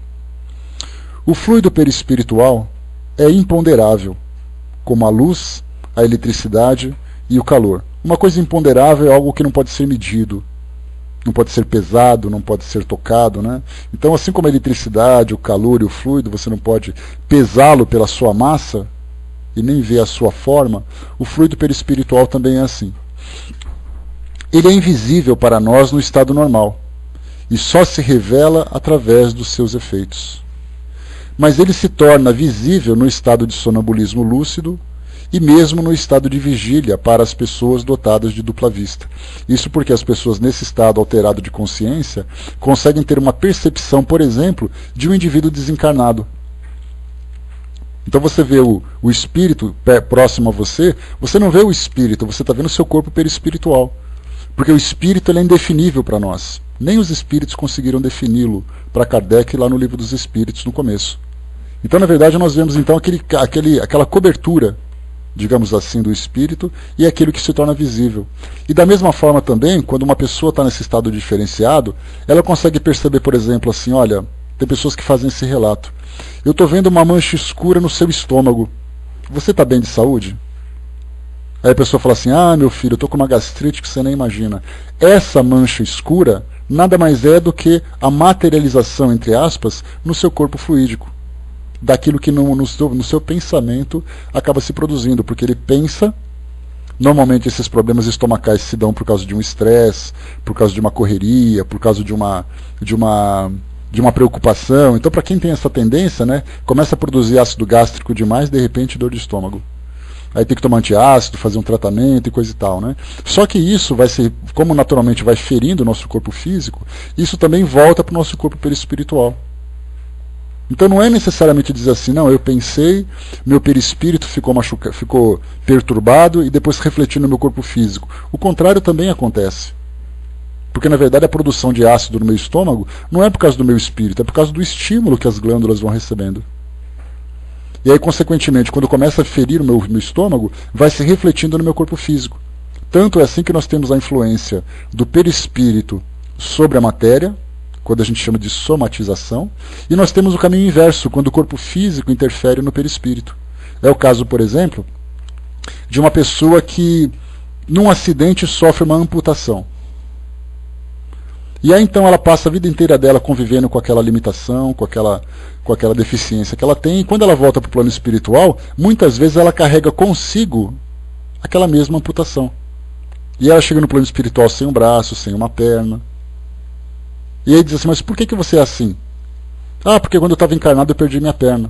Speaker 1: O fluido perispiritual é imponderável, como a luz, a eletricidade e o calor. Uma coisa imponderável é algo que não pode ser medido, não pode ser pesado, não pode ser tocado, né? Então, assim como a eletricidade, o calor e o fluido, você não pode pesá-lo pela sua massa e nem ver a sua forma, o fluido perispiritual também é assim. Ele é invisível para nós no estado normal e só se revela através dos seus efeitos. Mas ele se torna visível no estado de sonambulismo lúcido e mesmo no estado de vigília para as pessoas dotadas de dupla vista. Isso porque as pessoas nesse estado alterado de consciência conseguem ter uma percepção, por exemplo, de um indivíduo desencarnado. Então você vê o espírito próximo a você, você não vê o espírito, você está vendo o seu corpo perispiritual. Porque o espírito ele é indefinível para nós. Nem os espíritos conseguiram defini-lo para Kardec lá no Livro dos Espíritos, no começo. Então, na verdade, nós vemos então aquela cobertura, digamos assim, do espírito, e é aquilo que se torna visível. E da mesma forma também, quando uma pessoa está nesse estado diferenciado, ela consegue perceber, por exemplo, assim, olha, tem pessoas que fazem esse relato. Eu estou vendo uma mancha escura no seu estômago. Você está bem de saúde? Aí a pessoa fala assim, ah, meu filho, eu estou com uma gastrite que você nem imagina. Essa mancha escura nada mais é do que a materialização, entre aspas, no seu corpo fluídico. Daquilo que no seu pensamento acaba se produzindo, porque ele pensa. Normalmente esses problemas estomacais se dão por causa de um estresse, por causa de uma correria, por causa de uma preocupação. Então, para quem tem essa tendência, né, começa a produzir ácido gástrico demais, de repente dor de estômago. Aí tem que tomar antiácido, fazer um tratamento e coisa e tal, né? Só que isso vai ser, como naturalmente vai ferindo o nosso corpo físico, isso também volta para o nosso corpo perispiritual. Então não é necessariamente dizer assim, não, eu pensei, meu perispírito ficou perturbado e depois refletiu no meu corpo físico. O contrário também acontece. Porque na verdade a produção de ácido no meu estômago não é por causa do meu espírito, é por causa do estímulo que as glândulas vão recebendo. E aí, consequentemente, quando começa a ferir o meu estômago, vai se refletindo no meu corpo físico. Tanto é assim que nós temos a influência do perispírito sobre a matéria, quando a gente chama de somatização, e nós temos o caminho inverso, quando o corpo físico interfere no perispírito. É o caso, por exemplo, de uma pessoa que, num acidente, sofre uma amputação. E aí então ela passa a vida inteira dela convivendo com aquela limitação, com aquela deficiência que ela tem, e quando ela volta para o plano espiritual, muitas vezes ela carrega consigo aquela mesma amputação. E ela chega no plano espiritual sem um braço, sem uma perna. E aí diz assim, mas por que você é assim? Ah, porque quando eu estava encarnado eu perdi minha perna.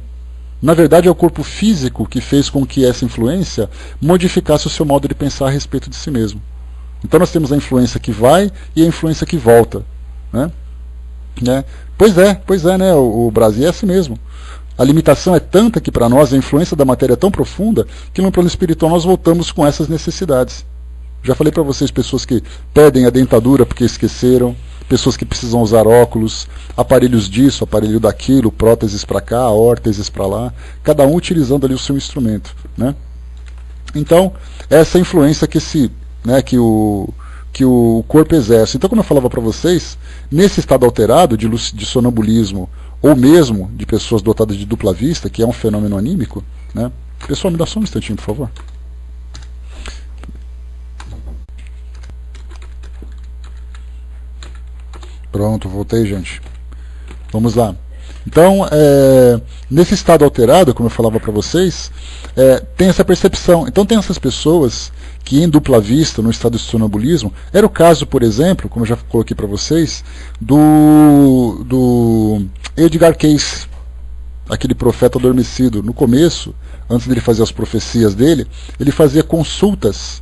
Speaker 1: Na verdade é o corpo físico que fez com que essa influência modificasse o seu modo de pensar a respeito de si mesmo. Então nós temos a influência que vai e a influência que volta. Né? Pois é, né? O Brasil é assim mesmo. A limitação é tanta que para nós a influência da matéria é tão profunda que no plano espiritual nós voltamos com essas necessidades. Já falei para vocês, pessoas que pedem a dentadura porque esqueceram, pessoas que precisam usar óculos, aparelhos disso, aparelho daquilo, próteses para cá, órteses para lá, cada um utilizando ali o seu instrumento. Né? Então, essa influência que o corpo exerce. Então, como eu falava para vocês, nesse estado alterado de sonambulismo, ou mesmo de pessoas dotadas de dupla vista, que é um fenômeno anímico, né? Pessoal, me dá só um instantinho, por favor. Pronto, voltei, gente. Vamos lá. Então, nesse estado alterado, como eu falava para vocês, tem essa percepção. Então tem essas pessoas que em dupla vista, no estado de sonambulismo, era o caso, por exemplo, como eu já coloquei para vocês, do Edgar Cayce, aquele profeta adormecido. No começo, antes dele fazer as profecias dele, ele fazia consultas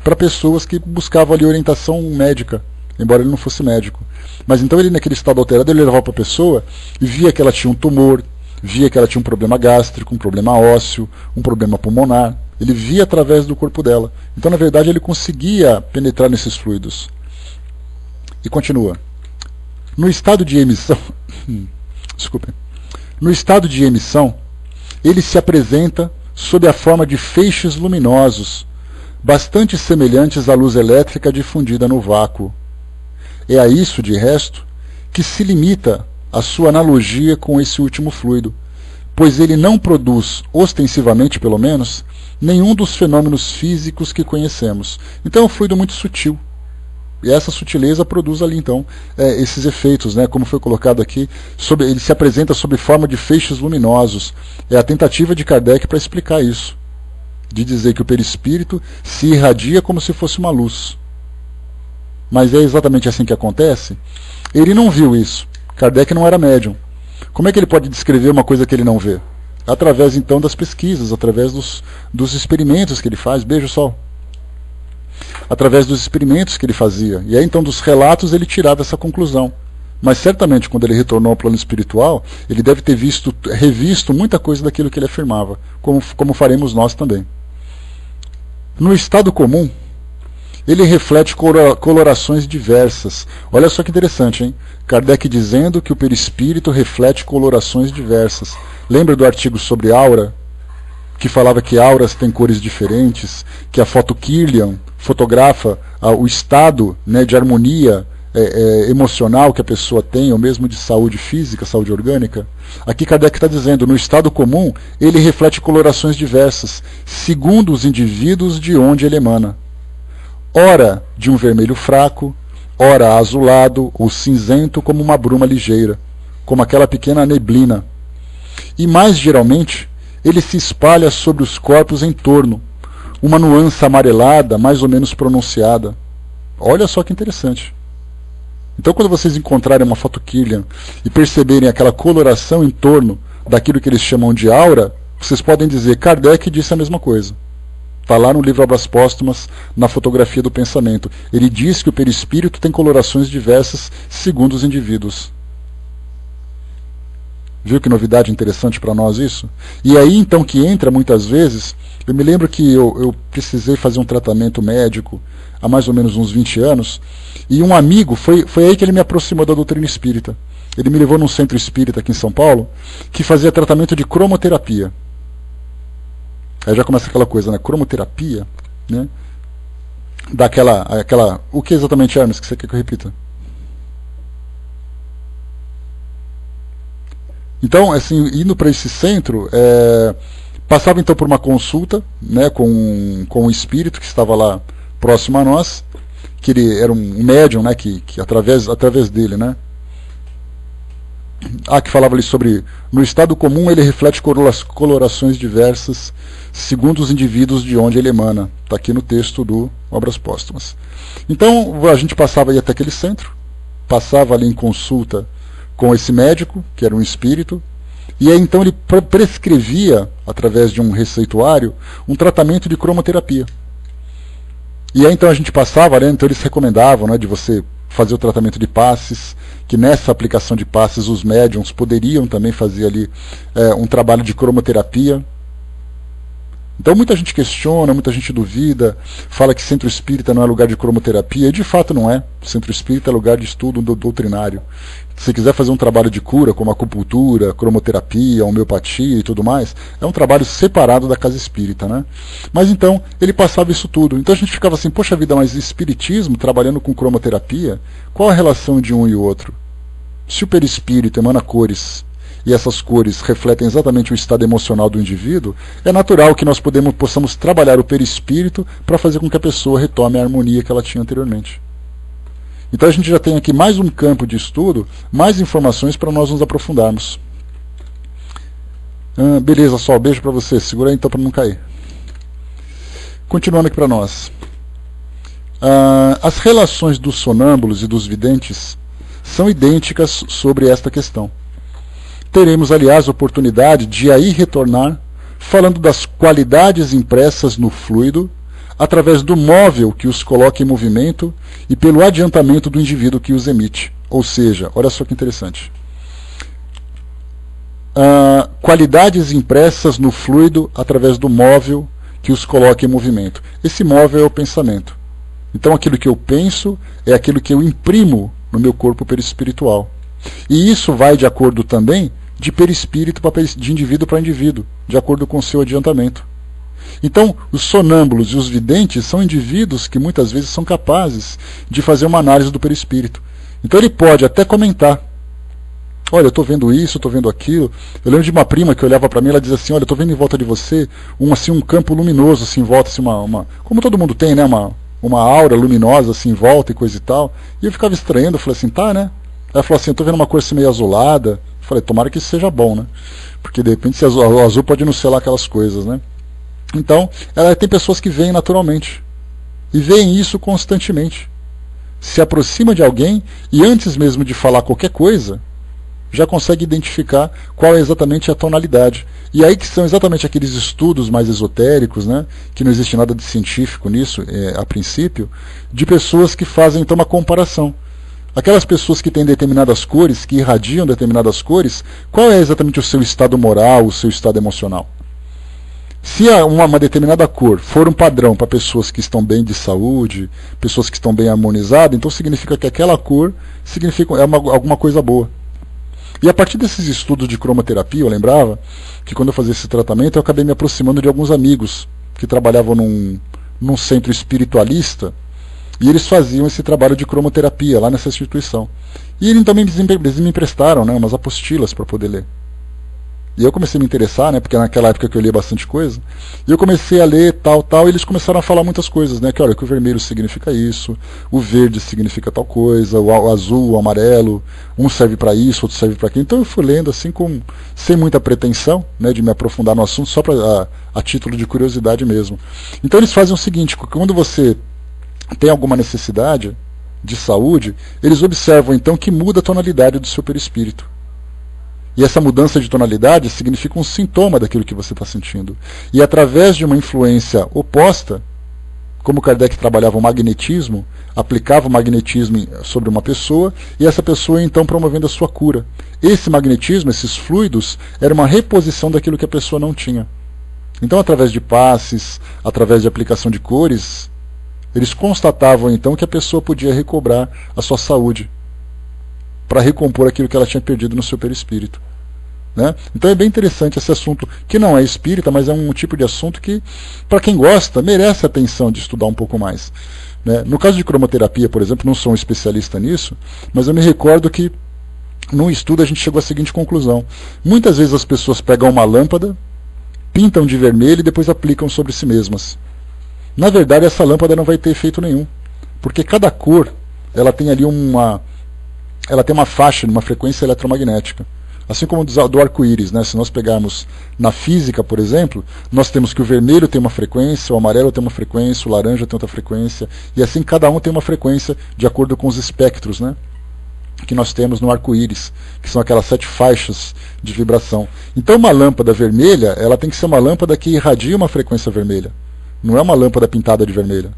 Speaker 1: para pessoas que buscavam ali orientação médica, embora ele não fosse médico. Mas então ele, naquele estado alterado, ele levava para a pessoa e via que ela tinha um tumor, via que ela tinha um problema gástrico, um problema ósseo, um problema pulmonar. Ele via através do corpo dela. Então, na verdade, ele conseguia penetrar nesses fluidos. E continua. No estado de emissão, desculpem. No estado de emissão, ele se apresenta sob a forma de feixes luminosos, bastante semelhantes à luz elétrica difundida no vácuo. É a isso, de resto, que se limita a sua analogia com esse último fluido, pois ele não produz, ostensivamente pelo menos, nenhum dos fenômenos físicos que conhecemos. Então é um fluido muito sutil. E essa sutileza produz ali, então, esses efeitos, né, como foi colocado aqui, ele se apresenta sob forma de feixes luminosos. É a tentativa de Kardec para explicar isso, de dizer que o perispírito se irradia como se fosse uma luz. Mas é exatamente assim que acontece? Ele não viu isso. Kardec não era médium. Como é que ele pode descrever uma coisa que ele não vê? Através, então, das pesquisas, através dos experimentos que ele faz. Beijo, sol. Através dos experimentos que ele fazia. E aí, então, dos relatos, ele tirava essa conclusão. Mas, certamente, quando ele retornou ao plano espiritual, ele deve ter revisto muita coisa daquilo que ele afirmava, como faremos nós também. No estado comum, ele reflete colorações diversas. Olha só que interessante, hein? Kardec dizendo que o perispírito reflete colorações diversas. Lembra do artigo sobre aura? Que falava que auras têm cores diferentes, que a foto Kirlian fotografa o estado, né, de harmonia emocional que a pessoa tem, ou mesmo de saúde física, saúde orgânica. Aqui Kardec está dizendo, no estado comum, ele reflete colorações diversas, segundo os indivíduos de onde ele emana. Ora de um vermelho fraco, ora azulado ou cinzento como uma bruma ligeira, como aquela pequena neblina. E mais geralmente, ele se espalha sobre os corpos em torno, uma nuance amarelada mais ou menos pronunciada. Olha só que interessante. Então, quando vocês encontrarem uma foto Kirlian e perceberem aquela coloração em torno daquilo que eles chamam de aura, vocês podem dizer, Kardec disse a mesma coisa. Está lá no livro Obras Póstumas, na fotografia do pensamento. Ele diz que o perispírito tem colorações diversas segundo os indivíduos. Viu que novidade interessante para nós isso? E aí então que entra muitas vezes, eu me lembro que eu precisei fazer um tratamento médico há mais ou menos uns 20 anos, e um amigo, foi aí que ele me aproximou da doutrina espírita. Ele me levou num centro espírita aqui em São Paulo, que fazia tratamento de cromoterapia. Aí já começa aquela coisa, né? Cromoterapia, né? O que exatamente, Hermes, que você quer que eu repita? Então, assim, indo para esse centro, passava então por uma consulta, né, com um espírito que estava lá próximo a nós, que ele era um médium, né, que através dele, né, que falava ali sobre, no estado comum ele reflete colorações diversas segundo os indivíduos de onde ele emana. Está aqui no texto do Obras Póstumas. Então a gente passava aí até aquele centro, passava ali em consulta com esse médico, que era um espírito, e aí então ele prescrevia, através de um receituário, um tratamento de cromoterapia. E aí então a gente passava, né, então eles recomendavam, né, de você fazer o tratamento de passes, que nessa aplicação de passes os médiums poderiam também fazer ali um trabalho de cromoterapia. Então muita gente questiona, muita gente duvida, fala que centro espírita não é lugar de cromoterapia, e de fato não é. Centro espírita é lugar de estudo doutrinário. Se quiser fazer um trabalho de cura, como acupuntura, cromoterapia, homeopatia e tudo mais, é um trabalho separado da casa espírita, né? Mas então, ele passava isso tudo. Então a gente ficava assim, poxa vida, mas espiritismo trabalhando com cromoterapia, qual a relação de um e o outro? Se o perispírito emana cores, e essas cores refletem exatamente o estado emocional do indivíduo, é natural que nós possamos trabalhar o perispírito para fazer com que a pessoa retome a harmonia que ela tinha anteriormente. Então a gente já tem aqui mais um campo de estudo, mais informações para nós nos aprofundarmos. Beleza, Sol, beijo para você. Segura aí então para não cair. Continuando aqui para nós. As relações dos sonâmbulos e dos videntes são idênticas sobre esta questão. Teremos, aliás, a oportunidade de aí retornar falando das qualidades impressas no fluido através do móvel que os coloca em movimento e pelo adiantamento do indivíduo que os emite. Ou seja, olha só que interessante. Qualidades impressas no fluido através do móvel que os coloca em movimento. Esse móvel é o pensamento. Então aquilo que eu penso é aquilo que eu imprimo no meu corpo perispiritual. E isso vai de acordo também de perispírito de indivíduo para indivíduo, de acordo com o seu adiantamento. Então, os sonâmbulos e os videntes são indivíduos que muitas vezes são capazes de fazer uma análise do perispírito. Então ele pode até comentar. Olha, eu estou vendo isso, estou vendo aquilo. Eu lembro de uma prima que olhava para mim, ela dizia assim, olha, eu estou vendo em volta de você um campo luminoso assim, em volta, assim, como todo mundo tem, né, uma aura luminosa assim, em volta e coisa e tal. E eu ficava estranhando, eu falei assim, tá, né? Ela falou assim, eu estou vendo uma cor assim, meio azulada. Eu falei, tomara que isso seja bom, né? Porque de repente se o azul pode não ser lá aquelas coisas, né? Então, tem pessoas que veem naturalmente. E veem isso constantemente. Se aproxima de alguém e antes mesmo de falar qualquer coisa, já consegue identificar qual é exatamente a tonalidade. E aí que são exatamente aqueles estudos mais esotéricos, né, que não existe nada de científico nisso, a princípio, de pessoas que fazem então uma comparação. Aquelas pessoas que têm determinadas cores, que irradiam determinadas cores, qual é exatamente o seu estado moral, o seu estado emocional? Se uma determinada cor for um padrão para pessoas que estão bem de saúde, pessoas que estão bem harmonizadas, então significa que aquela cor alguma coisa boa. E a partir desses estudos de cromoterapia, eu lembrava que quando eu fazia esse tratamento, eu acabei me aproximando de alguns amigos que trabalhavam num centro espiritualista, e eles faziam esse trabalho de cromoterapia lá nessa instituição. E eles também me emprestaram, né, umas apostilas para poder ler. E eu comecei a me interessar, né, porque naquela época que eu lia bastante coisa, e eu comecei a ler tal, e eles começaram a falar muitas coisas, né, que olha, que o vermelho significa isso, o verde significa tal coisa, o azul, o amarelo, um serve para isso, outro serve para aquilo. Então eu fui lendo assim, sem muita pretensão, né, de me aprofundar no assunto, só a título de curiosidade mesmo. Então eles fazem o seguinte, quando você tem alguma necessidade de saúde, eles observam então que muda a tonalidade do seu perispírito. E essa mudança de tonalidade significa um sintoma daquilo que você está sentindo. E através de uma influência oposta, como Kardec trabalhava o magnetismo, aplicava o magnetismo sobre uma pessoa, e essa pessoa então promovendo a sua cura. Esse magnetismo, esses fluidos, era uma reposição daquilo que a pessoa não tinha. Então, através de passes, através de aplicação de cores, eles constatavam então que a pessoa podia recobrar a sua saúde, para recompor aquilo que ela tinha perdido no seu perispírito. Né? Então é bem interessante esse assunto, que não é espírita, mas é um tipo de assunto que, para quem gosta, merece a atenção de estudar um pouco mais. Né? No caso de cromoterapia, por exemplo, não sou um especialista nisso, mas eu me recordo que, num estudo, a gente chegou à seguinte conclusão. Muitas vezes as pessoas pegam uma lâmpada, pintam de vermelho e depois aplicam sobre si mesmas. Na verdade, essa lâmpada não vai ter efeito nenhum, porque cada cor ela tem ali uma faixa, uma frequência eletromagnética. Assim como do arco-íris, né? Se nós pegarmos na física, por exemplo, nós temos que o vermelho tem uma frequência, o amarelo tem uma frequência, o laranja tem outra frequência, e assim cada um tem uma frequência de acordo com os espectros, né, que nós temos no arco-íris, que são aquelas 7 faixas de vibração. Então uma lâmpada vermelha, ela tem que ser uma lâmpada que irradia uma frequência vermelha. Não é uma lâmpada pintada de vermelha.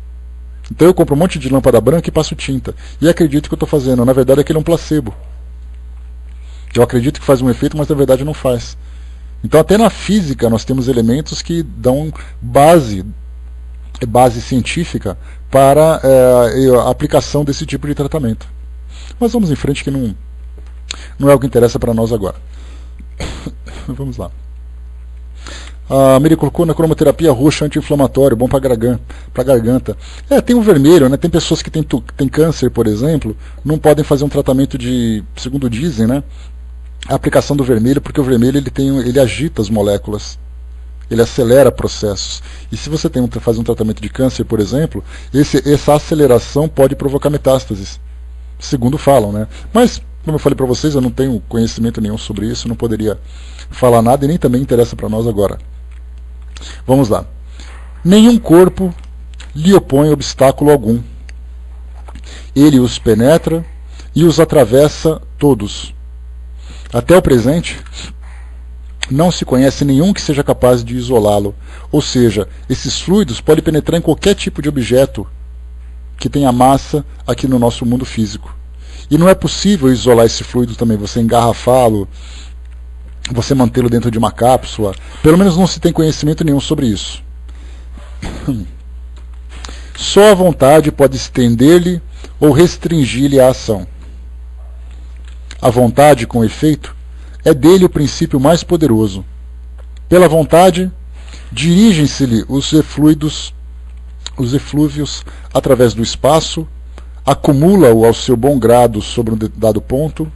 Speaker 1: Então eu compro um monte de lâmpada branca e passo tinta. E acredito que eu estou fazendo. Na verdade, aquele é um placebo. Eu acredito que faz um efeito, mas na verdade não faz. Então até na física nós temos elementos que dão base científica para a aplicação desse tipo de tratamento. Mas vamos em frente, que não é o que interessa para nós agora. Vamos lá. A Miri colocou na cromoterapia roxo anti-inflamatório, bom para garganta. Tem o vermelho, né? Tem pessoas que têm câncer, por exemplo, não podem fazer um tratamento segundo dizem, né? A aplicação do vermelho, porque o vermelho ele agita as moléculas, ele acelera processos. E se você faz um tratamento de câncer, por exemplo, essa aceleração pode provocar metástases, segundo falam, né? Mas Como eu falei para vocês, eu não tenho conhecimento nenhum sobre isso, não poderia falar nada e nem também interessa para nós agora. Vamos lá. Nenhum corpo lhe opõe obstáculo algum. Ele os penetra e os atravessa todos. Até o presente, não se conhece nenhum que seja capaz de isolá-lo. Ou seja, esses fluidos podem penetrar em qualquer tipo de objeto que tenha massa aqui no nosso mundo físico. E não é possível isolar esse fluido também, você engarrafá-lo, você mantê-lo dentro de uma cápsula. Pelo menos não se tem conhecimento nenhum sobre isso. Só a vontade pode estender-lhe ou restringir-lhe a ação. A vontade, com efeito, é dele o princípio mais poderoso. Pela vontade, dirigem-se-lhe os eflúvios através do espaço, acumula-o ao seu bom grado sobre um dado ponto,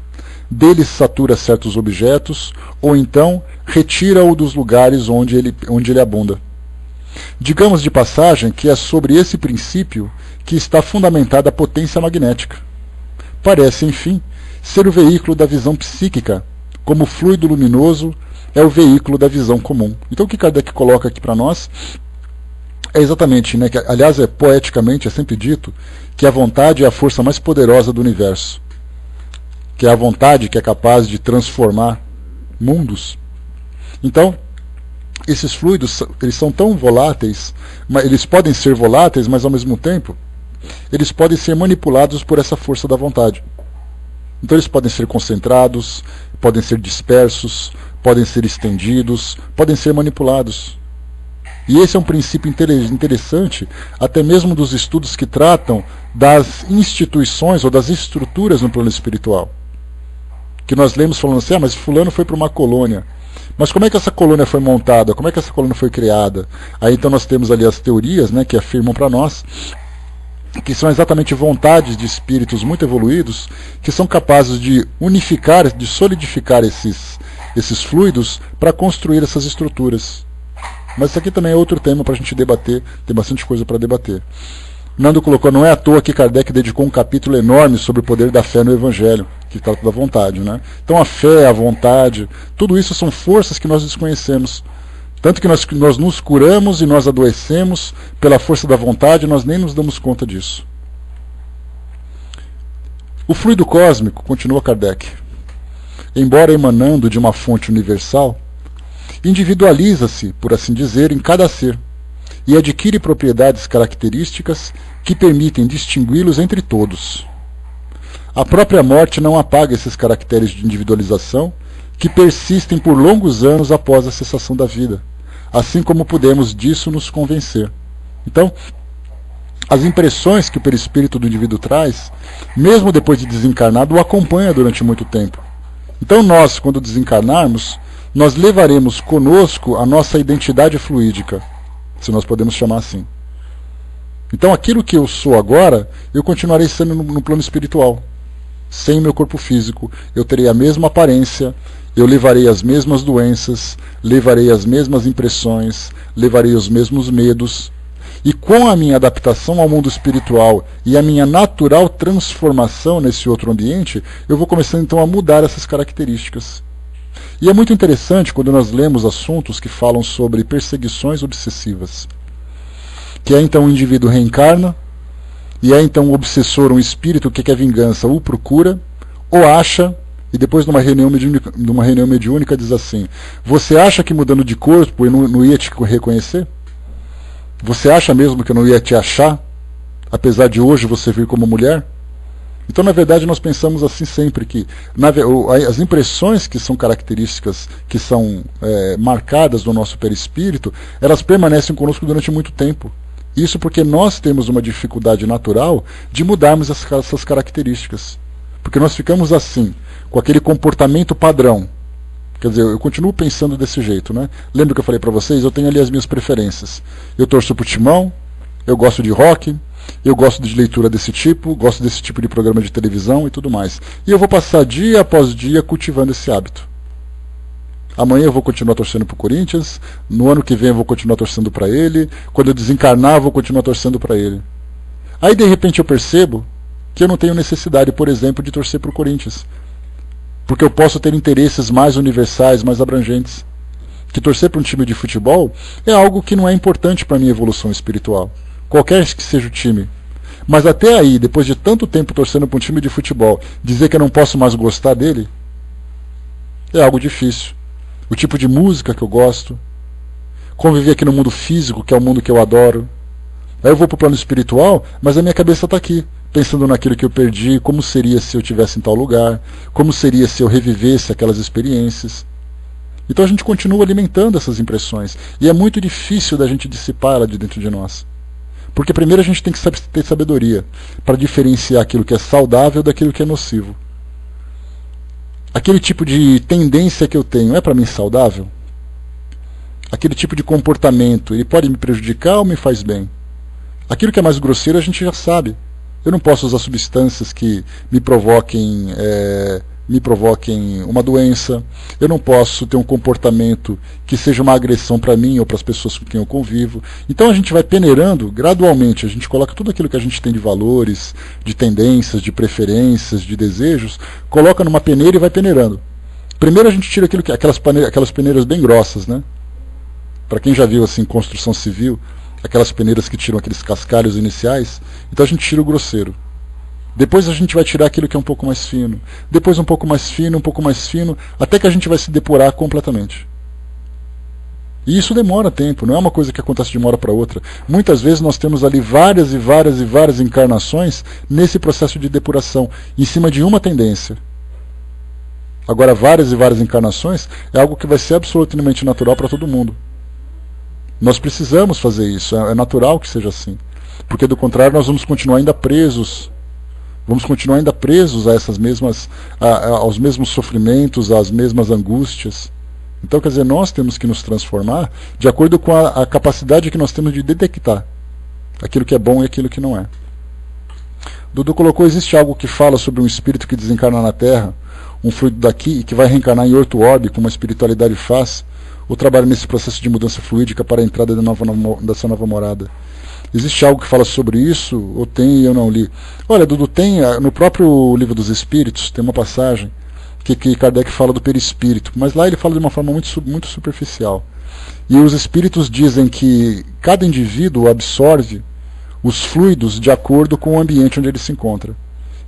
Speaker 1: dele satura certos objetos, ou então retira-o dos lugares onde ele abunda. Digamos de passagem que é sobre esse princípio que está fundamentada a potência magnética. Parece, enfim, ser o veículo da visão psíquica, como o fluido luminoso é o veículo da visão comum. Então o que Kardec coloca aqui para nós é exatamente, que, aliás, poeticamente é sempre dito que a vontade é a força mais poderosa do universo, que é a vontade que é capaz de transformar mundos. Então, esses fluidos, eles são tão voláteis, eles podem ser voláteis, mas ao mesmo tempo, eles podem ser manipulados por essa força da vontade. Então eles podem ser concentrados, podem ser dispersos, podem ser estendidos, podem ser manipulados. E esse é um princípio interessante, até mesmo dos estudos que tratam das instituições ou das estruturas no plano espiritual. Que nós lemos falando assim, mas fulano foi para uma colônia. Mas como é que essa colônia foi montada? Como é que essa colônia foi criada? Aí então nós temos ali as teorias, que afirmam para nós que são exatamente vontades de espíritos muito evoluídos que são capazes de unificar, de solidificar esses fluidos para construir essas estruturas. Mas isso aqui também é outro tema para a gente debater, tem bastante coisa para debater. Nando colocou, não é à toa que Kardec dedicou um capítulo enorme sobre o poder da fé no Evangelho, que trata da vontade. Então a fé, a vontade, tudo isso são forças que nós desconhecemos. Tanto que nós nos curamos e nós adoecemos pela força da vontade, nós nem nos damos conta disso. O fluido cósmico, continua Kardec, embora emanando de uma fonte universal, individualiza-se, por assim dizer, em cada ser, e adquire propriedades características que permitem distingui-los entre todos. A própria morte não apaga esses caracteres de individualização que persistem por longos anos após a cessação da vida, assim como podemos disso nos convencer. Então, as impressões que o perispírito do indivíduo traz, mesmo depois de desencarnado, o acompanha durante muito tempo. Então nós, quando desencarnarmos, nós levaremos conosco a nossa identidade fluídica, se nós podemos chamar assim. Então aquilo que eu sou agora, eu continuarei sendo no plano espiritual. Sem o meu corpo físico, eu terei a mesma aparência, eu levarei as mesmas doenças, levarei as mesmas impressões, levarei os mesmos medos. E com a minha adaptação ao mundo espiritual e a minha natural transformação nesse outro ambiente, eu vou começando então a mudar essas características. E é muito interessante quando nós lemos assuntos que falam sobre perseguições obsessivas. Que é então o indivíduo reencarna, e é então o obsessor, um espírito que quer vingança, o procura, ou acha, e depois numa reunião mediúnica diz assim, você acha que mudando de corpo eu não ia te reconhecer? Você acha mesmo que eu não ia te achar, apesar de hoje você vir como mulher? Então, na verdade, nós pensamos assim sempre, que as impressões que são características, que são marcadas no nosso perispírito, elas permanecem conosco durante muito tempo. Isso porque nós temos uma dificuldade natural de mudarmos essas características. Porque nós ficamos assim, com aquele comportamento padrão. Quer dizer, eu continuo pensando desse jeito, Lembra que eu falei para vocês? Eu tenho ali as minhas preferências. Eu torço pro Timão, eu gosto de rock, eu gosto de leitura desse tipo, gosto desse tipo de programa de televisão e tudo mais. E eu vou passar dia após dia cultivando esse hábito. Amanhã eu vou continuar torcendo pro Corinthians, no ano que vem eu vou continuar torcendo para ele, quando eu desencarnar eu vou continuar torcendo para ele. Aí de repente eu percebo que eu não tenho necessidade, por exemplo, de torcer pro Corinthians. Porque eu posso ter interesses mais universais, mais abrangentes. Que torcer para um time de futebol é algo que não é importante para a minha evolução espiritual. Qualquer que seja o time. Mas até aí, depois de tanto tempo torcendo para um time de futebol, dizer que eu não posso mais gostar dele, é algo difícil. O tipo de música que eu gosto, conviver aqui no mundo físico, que é o mundo que eu adoro. Aí eu vou para o plano espiritual, mas a minha cabeça está aqui, pensando naquilo que eu perdi, como seria se eu estivesse em tal lugar, como seria se eu revivesse aquelas experiências. Então a gente continua alimentando essas impressões. E é muito difícil da gente dissipar ela de dentro de nós. Porque primeiro a gente tem que ter sabedoria para diferenciar aquilo que é saudável daquilo que é nocivo. Aquele tipo de tendência que eu tenho é para mim saudável? Aquele tipo de comportamento, ele pode me prejudicar ou me faz bem? Aquilo que é mais grosseiro a gente já sabe. Eu não posso usar substâncias que me provoquem uma doença. Eu não posso ter um comportamento que seja uma agressão para mim ou para as pessoas com quem eu convivo. Então a gente vai peneirando gradualmente. A gente coloca tudo aquilo que a gente tem de valores, de tendências, de preferências, de desejos, coloca numa peneira e vai peneirando. Primeiro a gente tira aquelas peneiras bem grossas, né? Para quem já viu assim construção civil, aquelas peneiras que tiram aqueles cascalhos iniciais, então a gente tira o grosseiro. Depois a gente vai tirar aquilo que é um pouco mais fino. Depois um pouco mais fino, até que a gente vai se depurar completamente. E isso demora tempo, não é uma coisa que acontece de uma hora para outra. Muitas vezes nós temos ali várias encarnações nesse processo de depuração, em cima de uma tendência. Agora, várias encarnações é algo que vai ser absolutamente natural para todo mundo. Nós precisamos fazer isso, é natural que seja assim. Porque do contrário nós vamos continuar ainda presos. Vamos continuar ainda presos a essas mesmas, aos mesmos sofrimentos, às mesmas angústias. Então, quer dizer, nós temos que nos transformar de acordo com a capacidade que nós temos de detectar aquilo que é bom e aquilo que não é. Dudu colocou, existe algo que fala sobre um espírito que desencarna na Terra, um fluido daqui, e que vai reencarnar em outro orbe, como a espiritualidade faz, ou trabalha nesse processo de mudança fluídica para a entrada dessa nova morada. Existe algo que fala sobre isso? Ou tem e eu não li? Olha, Dudu, tem no próprio Livro dos Espíritos, tem uma passagem que Kardec fala do perispírito, mas lá ele fala de uma forma muito superficial. E os espíritos dizem que cada indivíduo absorve os fluidos de acordo com o ambiente onde ele se encontra.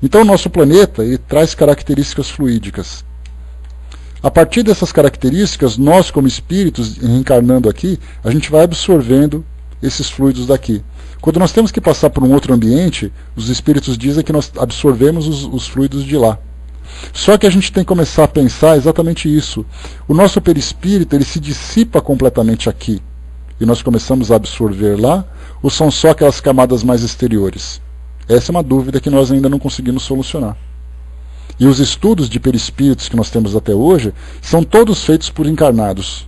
Speaker 1: Então o nosso planeta ele traz características fluídicas. A partir dessas características, nós como espíritos, reencarnando aqui, a gente vai absorvendo esses fluidos daqui. Quando nós temos que passar por um outro ambiente, os espíritos dizem que nós absorvemos os fluidos de lá. Só que a gente tem que começar a pensar exatamente isso. O nosso perispírito ele se dissipa completamente aqui. E nós começamos a absorver lá, ou são só aquelas camadas mais exteriores? Essa é uma dúvida que nós ainda não conseguimos solucionar. E os estudos de perispíritos que nós temos até hoje são todos feitos por encarnados.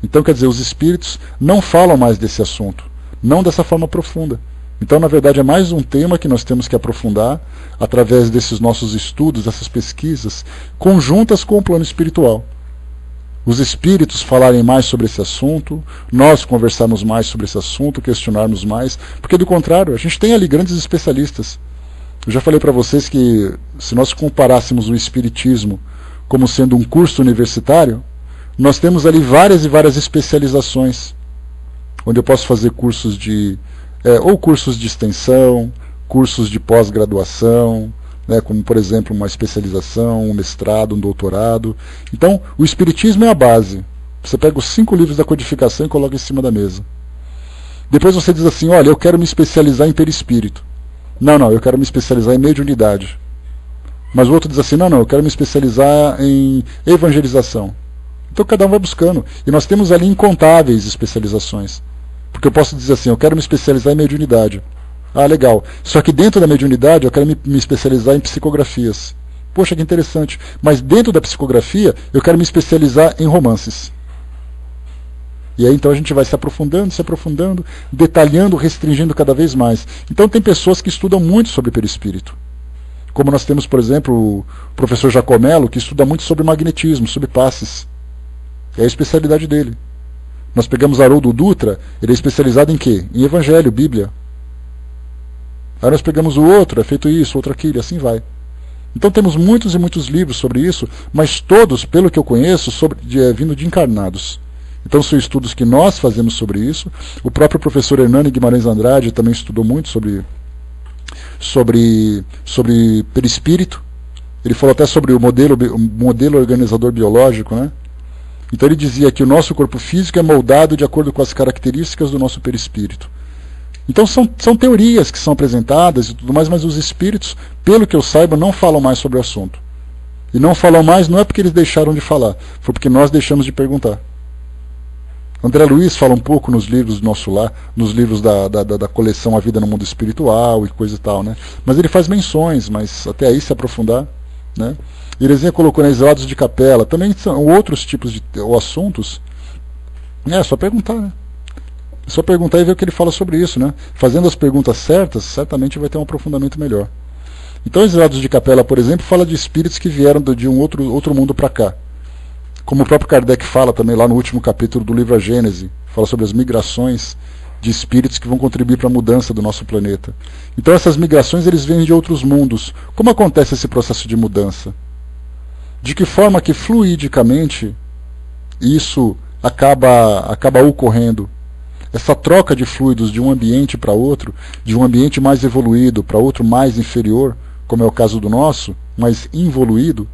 Speaker 1: Então, quer dizer, os espíritos não falam mais desse assunto, não dessa forma profunda. Então, na verdade, é mais um tema que nós temos que aprofundar através desses nossos estudos, dessas pesquisas, conjuntas com o plano espiritual. Os espíritos falarem mais sobre esse assunto, nós conversarmos mais sobre esse assunto, questionarmos mais, porque do contrário, a gente tem ali grandes especialistas. Eu já falei para vocês que se nós comparássemos o espiritismo como sendo um curso universitário, nós temos ali várias especializações, onde eu posso fazer cursos ou cursos de extensão, cursos de pós-graduação, né, como por exemplo uma especialização, um mestrado, um doutorado. Então o espiritismo é a base. Você pega os 5 livros da codificação e coloca em cima da mesa. Depois você diz assim, olha, eu quero me especializar em perispírito. Não, eu quero me especializar em mediunidade. Mas o outro diz assim, não, eu quero me especializar em evangelização. Então cada um vai buscando. E nós temos ali incontáveis especializações. Porque eu posso dizer assim, eu quero me especializar em mediunidade. Ah, legal. Só que dentro da mediunidade eu quero me especializar em psicografias. Poxa, que interessante. Mas dentro da psicografia eu quero me especializar em romances. E aí então a gente vai se aprofundando, detalhando, restringindo cada vez mais. Então tem pessoas que estudam muito sobre perispírito. Como nós temos, por exemplo, o professor Giacomello, que estuda muito sobre magnetismo, sobre passes. É a especialidade dele. Nós pegamos Haroldo Dutra, ele é especializado em quê? Em Evangelho, Bíblia. Aí nós pegamos o outro, é feito isso, outro aquilo, e assim vai. Então temos muitos e muitos livros sobre isso, mas todos, pelo que eu conheço, vindo de encarnados. Então são estudos que nós fazemos sobre isso. O próprio professor Hernani Guimarães Andrade também estudou muito sobre perispírito. Ele falou até sobre o modelo organizador biológico, né? Então ele dizia que o nosso corpo físico é moldado de acordo com as características do nosso perispírito. Então são teorias que são apresentadas e tudo mais, mas os espíritos, pelo que eu saiba, não falam mais sobre o assunto. E não falam mais não é porque eles deixaram de falar, foi porque nós deixamos de perguntar. André Luiz fala um pouco nos livros do Nosso Lar, nos livros da coleção A Vida no Mundo Espiritual e coisa e tal, né? Mas ele faz menções, mas até aí se aprofundar, né? Irezinha colocou, né, exilados de capela, também são outros tipos de assuntos. É só perguntar, né? É só perguntar e ver o que ele fala sobre isso, né? Fazendo as perguntas certas, certamente vai ter um aprofundamento melhor. Então, exilados de capela, por exemplo, fala de espíritos que vieram de um outro mundo para cá. Como o próprio Kardec fala também lá no último capítulo do livro A Gênese, fala sobre as migrações de espíritos que vão contribuir para a mudança do nosso planeta. Então essas migrações eles vêm de outros mundos. Como acontece esse processo de mudança? De que forma que fluidicamente isso acaba ocorrendo? Essa troca de fluidos de um ambiente para outro, de um ambiente mais evoluído para outro mais inferior, como é o caso do nosso, mais involuído,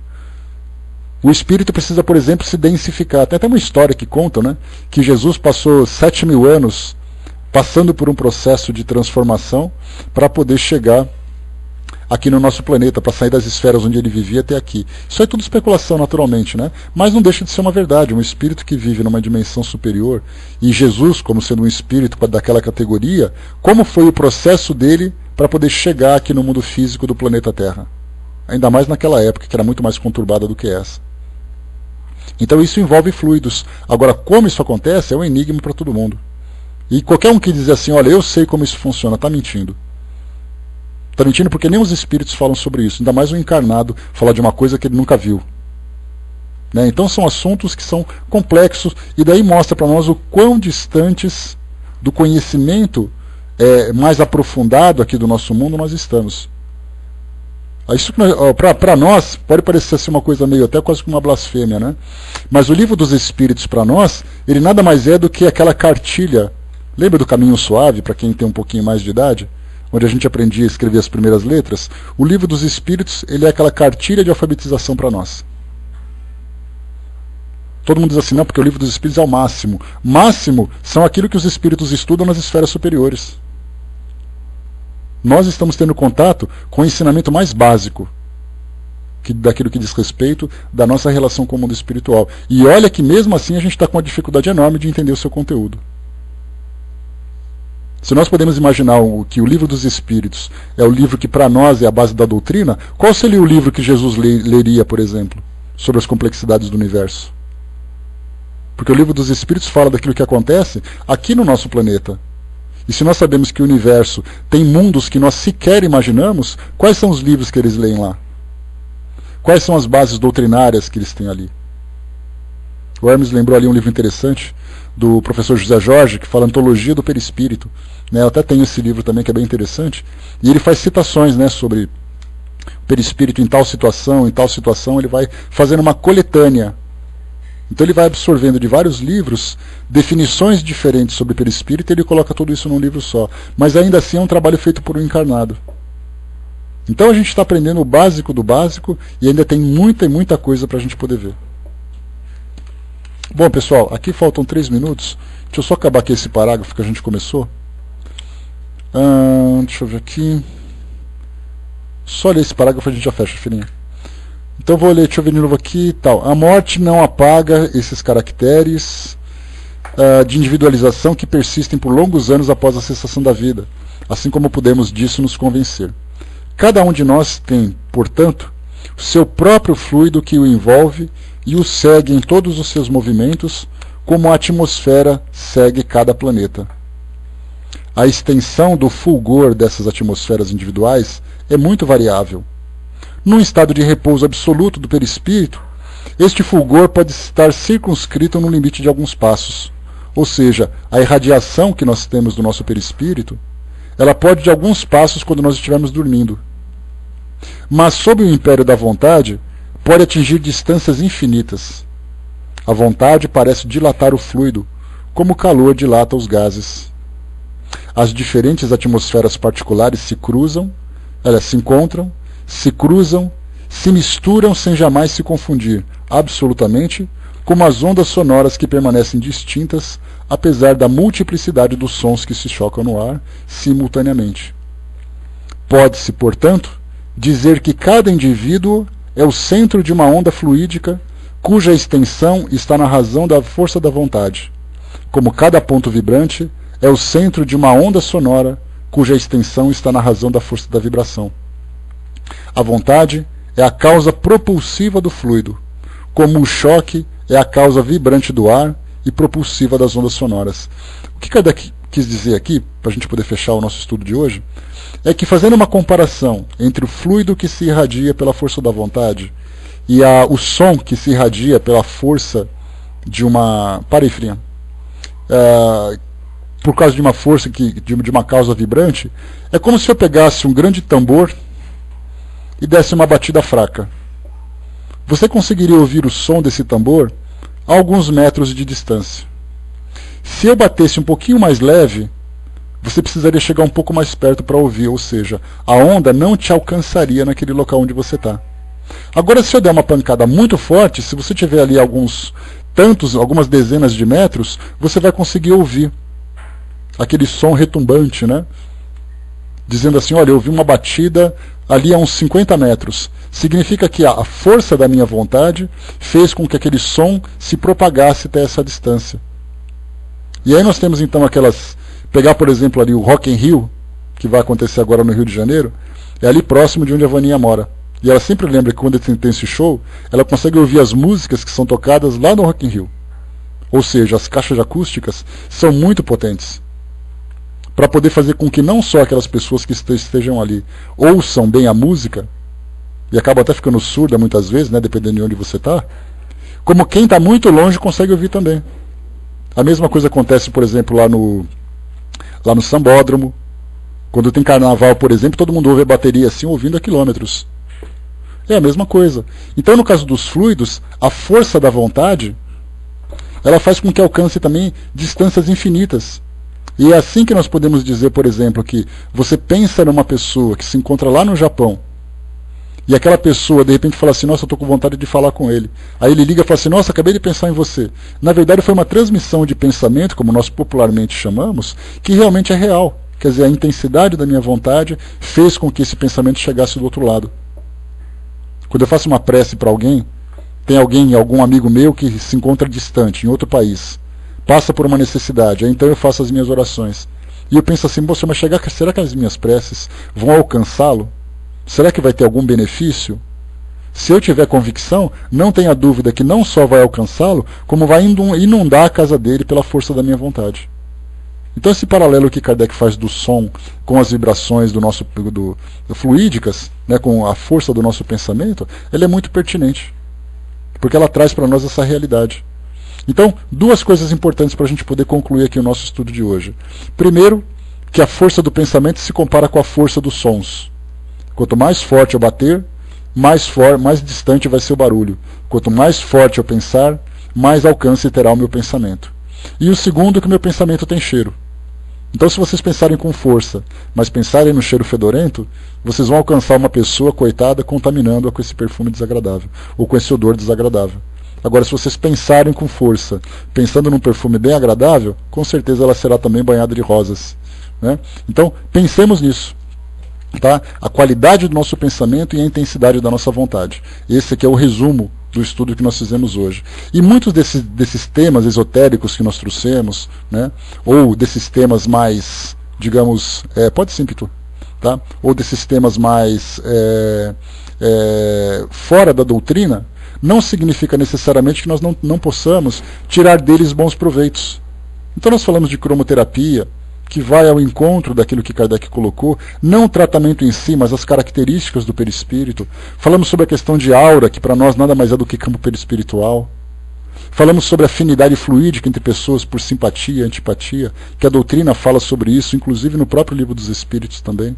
Speaker 1: o espírito precisa, por exemplo, se densificar. Tem até uma história que conta, né, que Jesus passou 7.000 anos passando por um processo de transformação para poder chegar aqui no nosso planeta, para sair das esferas onde ele vivia até aqui. Isso é tudo especulação, naturalmente, né? Mas não deixa de ser uma verdade. Um espírito que vive numa dimensão superior, e Jesus, como sendo um espírito daquela categoria, como foi o processo dele para poder chegar aqui no mundo físico do planeta Terra? Ainda mais naquela época, que era muito mais conturbada do que essa. Então isso envolve fluidos. Agora, como isso acontece é um enigma para todo mundo. E qualquer um que diz assim, olha, eu sei como isso funciona, está mentindo. Está mentindo porque nem os espíritos falam sobre isso. Ainda mais um encarnado falar de uma coisa que ele nunca viu. Né? Então são assuntos que são complexos, e daí mostra para nós o quão distantes do conhecimento mais aprofundado aqui do nosso mundo nós estamos. Isso para nós pode parecer assim uma coisa meio até quase como uma blasfêmia, né? Mas o Livro dos Espíritos para nós, ele nada mais é do que aquela cartilha. Lembra do Caminho Suave, para quem tem um pouquinho mais de idade? Onde a gente aprendia a escrever as primeiras letras? O Livro dos Espíritos, ele é aquela cartilha de alfabetização para nós. Todo mundo diz assim, não, porque o Livro dos Espíritos é o máximo. Máximo são aquilo que os espíritos estudam nas esferas superiores. Nós estamos tendo contato com o ensinamento mais básico daquilo que diz respeito da nossa relação com o mundo espiritual. E olha que mesmo assim a gente está com uma dificuldade enorme de entender o seu conteúdo. Se nós podemos imaginar que o Livro dos Espíritos é o livro que para nós é a base da doutrina, qual seria o livro que Jesus leria, por exemplo, sobre as complexidades do universo? Porque o Livro dos Espíritos fala daquilo que acontece aqui no nosso planeta. E se nós sabemos que o universo tem mundos que nós sequer imaginamos, quais são os livros que eles leem lá? Quais são as bases doutrinárias que eles têm ali? O Hermes lembrou ali um livro interessante do professor José Jorge, que fala Antologia do Perispírito. Né? Eu até tenho esse livro também, que é bem interessante. E ele faz citações, né, sobre o perispírito em tal situação, ele vai fazendo uma coletânea. Então ele vai absorvendo de vários livros definições diferentes sobre perispírito, e ele coloca tudo isso num livro só. Mas ainda assim é um trabalho feito por um encarnado. Então a gente está aprendendo o básico do básico, e ainda tem muita e muita coisa para a gente poder ver. Bom, pessoal, aqui faltam 3 minutos. Deixa eu só acabar aqui esse parágrafo que a gente começou. Deixa eu ver aqui. Só ler esse parágrafo e a gente já fecha, filhinha. Então vou ler, deixa eu ver de novo aqui. Tal. A morte não apaga esses caracteres de individualização que persistem por longos anos após a cessação da vida, assim como podemos disso nos convencer. Cada um de nós tem, portanto, o seu próprio fluido que o envolve e o segue em todos os seus movimentos, como a atmosfera segue cada planeta. A extensão do fulgor dessas atmosferas individuais é muito variável. Num estado de repouso absoluto do perispírito, este fulgor pode estar circunscrito no limite de alguns passos. Ou seja, a irradiação que nós temos do nosso perispírito, ela pode de alguns passos quando nós estivermos dormindo. mas sob o império da vontade, pode atingir distâncias infinitas. A vontade parece dilatar o fluido, como o calor dilata os gases. As diferentes atmosferas particulares se cruzam, elas se encontram, se cruzam, se misturam sem jamais se confundir, absolutamente, como as ondas sonoras que permanecem distintas, apesar da multiplicidade dos sons que se chocam no ar, simultaneamente. Pode-se, portanto, dizer que cada indivíduo é o centro de uma onda fluídica, cuja extensão está na razão da força da vontade, como cada ponto vibrante é o centro de uma onda sonora, cuja extensão está na razão da força da vibração. A vontade é a causa propulsiva do fluido, como o choque é a causa vibrante do ar e propulsiva das ondas sonoras. O que Kardec quis dizer aqui, para a gente poder fechar o nosso estudo de hoje, é que fazendo uma comparação entre o fluido que se irradia pela força da vontade e o som que se irradia pela força de uma parefria, por causa de uma força, de uma causa vibrante, é como se eu pegasse um grande tambor e desse uma batida fraca. Você conseguiria ouvir o som desse tambor a alguns metros de distância. Se eu batesse um pouquinho mais leve, você precisaria chegar um pouco mais perto para ouvir, ou seja, a onda não te alcançaria naquele local onde você está. Agora, se eu der uma pancada muito forte, se você tiver ali algumas dezenas de metros, você vai conseguir ouvir aquele som retumbante, né? Dizendo assim, olha, eu ouvi uma batida ali a uns 50 metros. Significa que a força da minha vontade fez com que aquele som se propagasse até essa distância. E aí nós temos então pegar por exemplo ali o Rock in Rio, que vai acontecer agora no Rio de Janeiro, é ali próximo de onde a Vaninha mora. E ela sempre lembra que quando tem esse show, ela consegue ouvir as músicas que são tocadas lá no Rock in Rio. Ou seja, as caixas acústicas são muito potentes, para poder fazer com que não só aquelas pessoas que estejam ali ouçam bem a música, e acaba até ficando surda muitas vezes, né, dependendo de onde você está, como quem está muito longe consegue ouvir também. A mesma coisa acontece, por exemplo, lá no Sambódromo. Quando tem carnaval, por exemplo, todo mundo ouve a bateria assim, ouvindo a quilômetros. É a mesma coisa. Então, no caso dos fluidos, a força da vontade, ela faz com que alcance também distâncias infinitas. E é assim que nós podemos dizer, por exemplo, que você pensa numa pessoa que se encontra lá no Japão, e aquela pessoa de repente fala assim, nossa, eu estou com vontade de falar com ele. Aí ele liga e fala assim, nossa, acabei de pensar em você. Na verdade foi uma transmissão de pensamento, como nós popularmente chamamos, que realmente é real. Quer dizer, a intensidade da minha vontade fez com que esse pensamento chegasse do outro lado. Quando eu faço uma prece para alguém, tem algum amigo meu que se encontra distante, em outro país, passa por uma necessidade, aí então eu faço as minhas orações. E eu penso assim, mas será que as minhas preces vão alcançá-lo? Será que vai ter algum benefício? Se eu tiver convicção, não tenha dúvida que não só vai alcançá-lo, como vai inundar a casa dele pela força da minha vontade. Então esse paralelo que Kardec faz do som com as vibrações do fluídicas, né, com a força do nosso pensamento, ele é muito pertinente, porque ela traz para nós essa realidade. Então, duas coisas importantes para a gente poder concluir aqui o nosso estudo de hoje. Primeiro, que a força do pensamento se compara com a força dos sons. Quanto mais forte eu bater, mais distante vai ser o barulho. Quanto mais forte eu pensar, mais alcance terá o meu pensamento. E o segundo, que o meu pensamento tem cheiro. Então, se vocês pensarem com força, mas pensarem no cheiro fedorento, vocês vão alcançar uma pessoa, coitada, contaminando-a com esse perfume desagradável, ou com esse odor desagradável. Agora, se vocês pensarem com força, pensando num perfume bem agradável, com certeza ela será também banhada de rosas, né? Então, pensemos nisso. Tá? A qualidade do nosso pensamento e a intensidade da nossa vontade. Esse aqui é o resumo do estudo que nós fizemos hoje. E muitos desses temas esotéricos que nós trouxemos, né? Ou desses temas mais, digamos, pode ser, Pitu, tá? Ou desses temas mais fora da doutrina, não significa necessariamente que nós não possamos tirar deles bons proveitos. Então nós falamos de cromoterapia, que vai ao encontro daquilo que Kardec colocou, não o tratamento em si, mas as características do perispírito. Falamos sobre a questão de aura, que para nós nada mais é do que campo perispiritual. Falamos sobre a afinidade fluídica entre pessoas por simpatia e antipatia, que a doutrina fala sobre isso, inclusive no próprio Livro dos Espíritos também.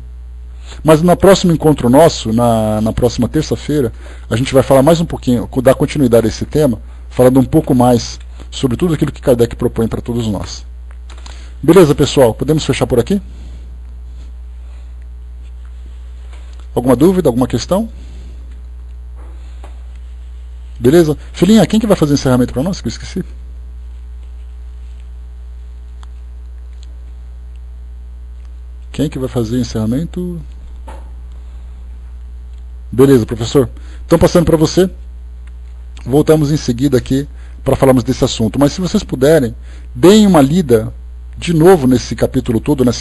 Speaker 1: Mas no próximo encontro nosso, na próxima terça-feira, a gente vai falar mais um pouquinho, dar continuidade a esse tema, falando um pouco mais sobre tudo aquilo que Kardec propõe para todos nós. Beleza, pessoal? Podemos fechar por aqui? Alguma dúvida, alguma questão? Beleza? Filhinha, quem que vai fazer o encerramento para nós? Que eu esqueci. Quem que vai fazer o encerramento? Beleza, professor. Então, passando para você, voltamos em seguida aqui para falarmos desse assunto. Mas se vocês puderem, deem uma lida de novo nesse capítulo todo, nessa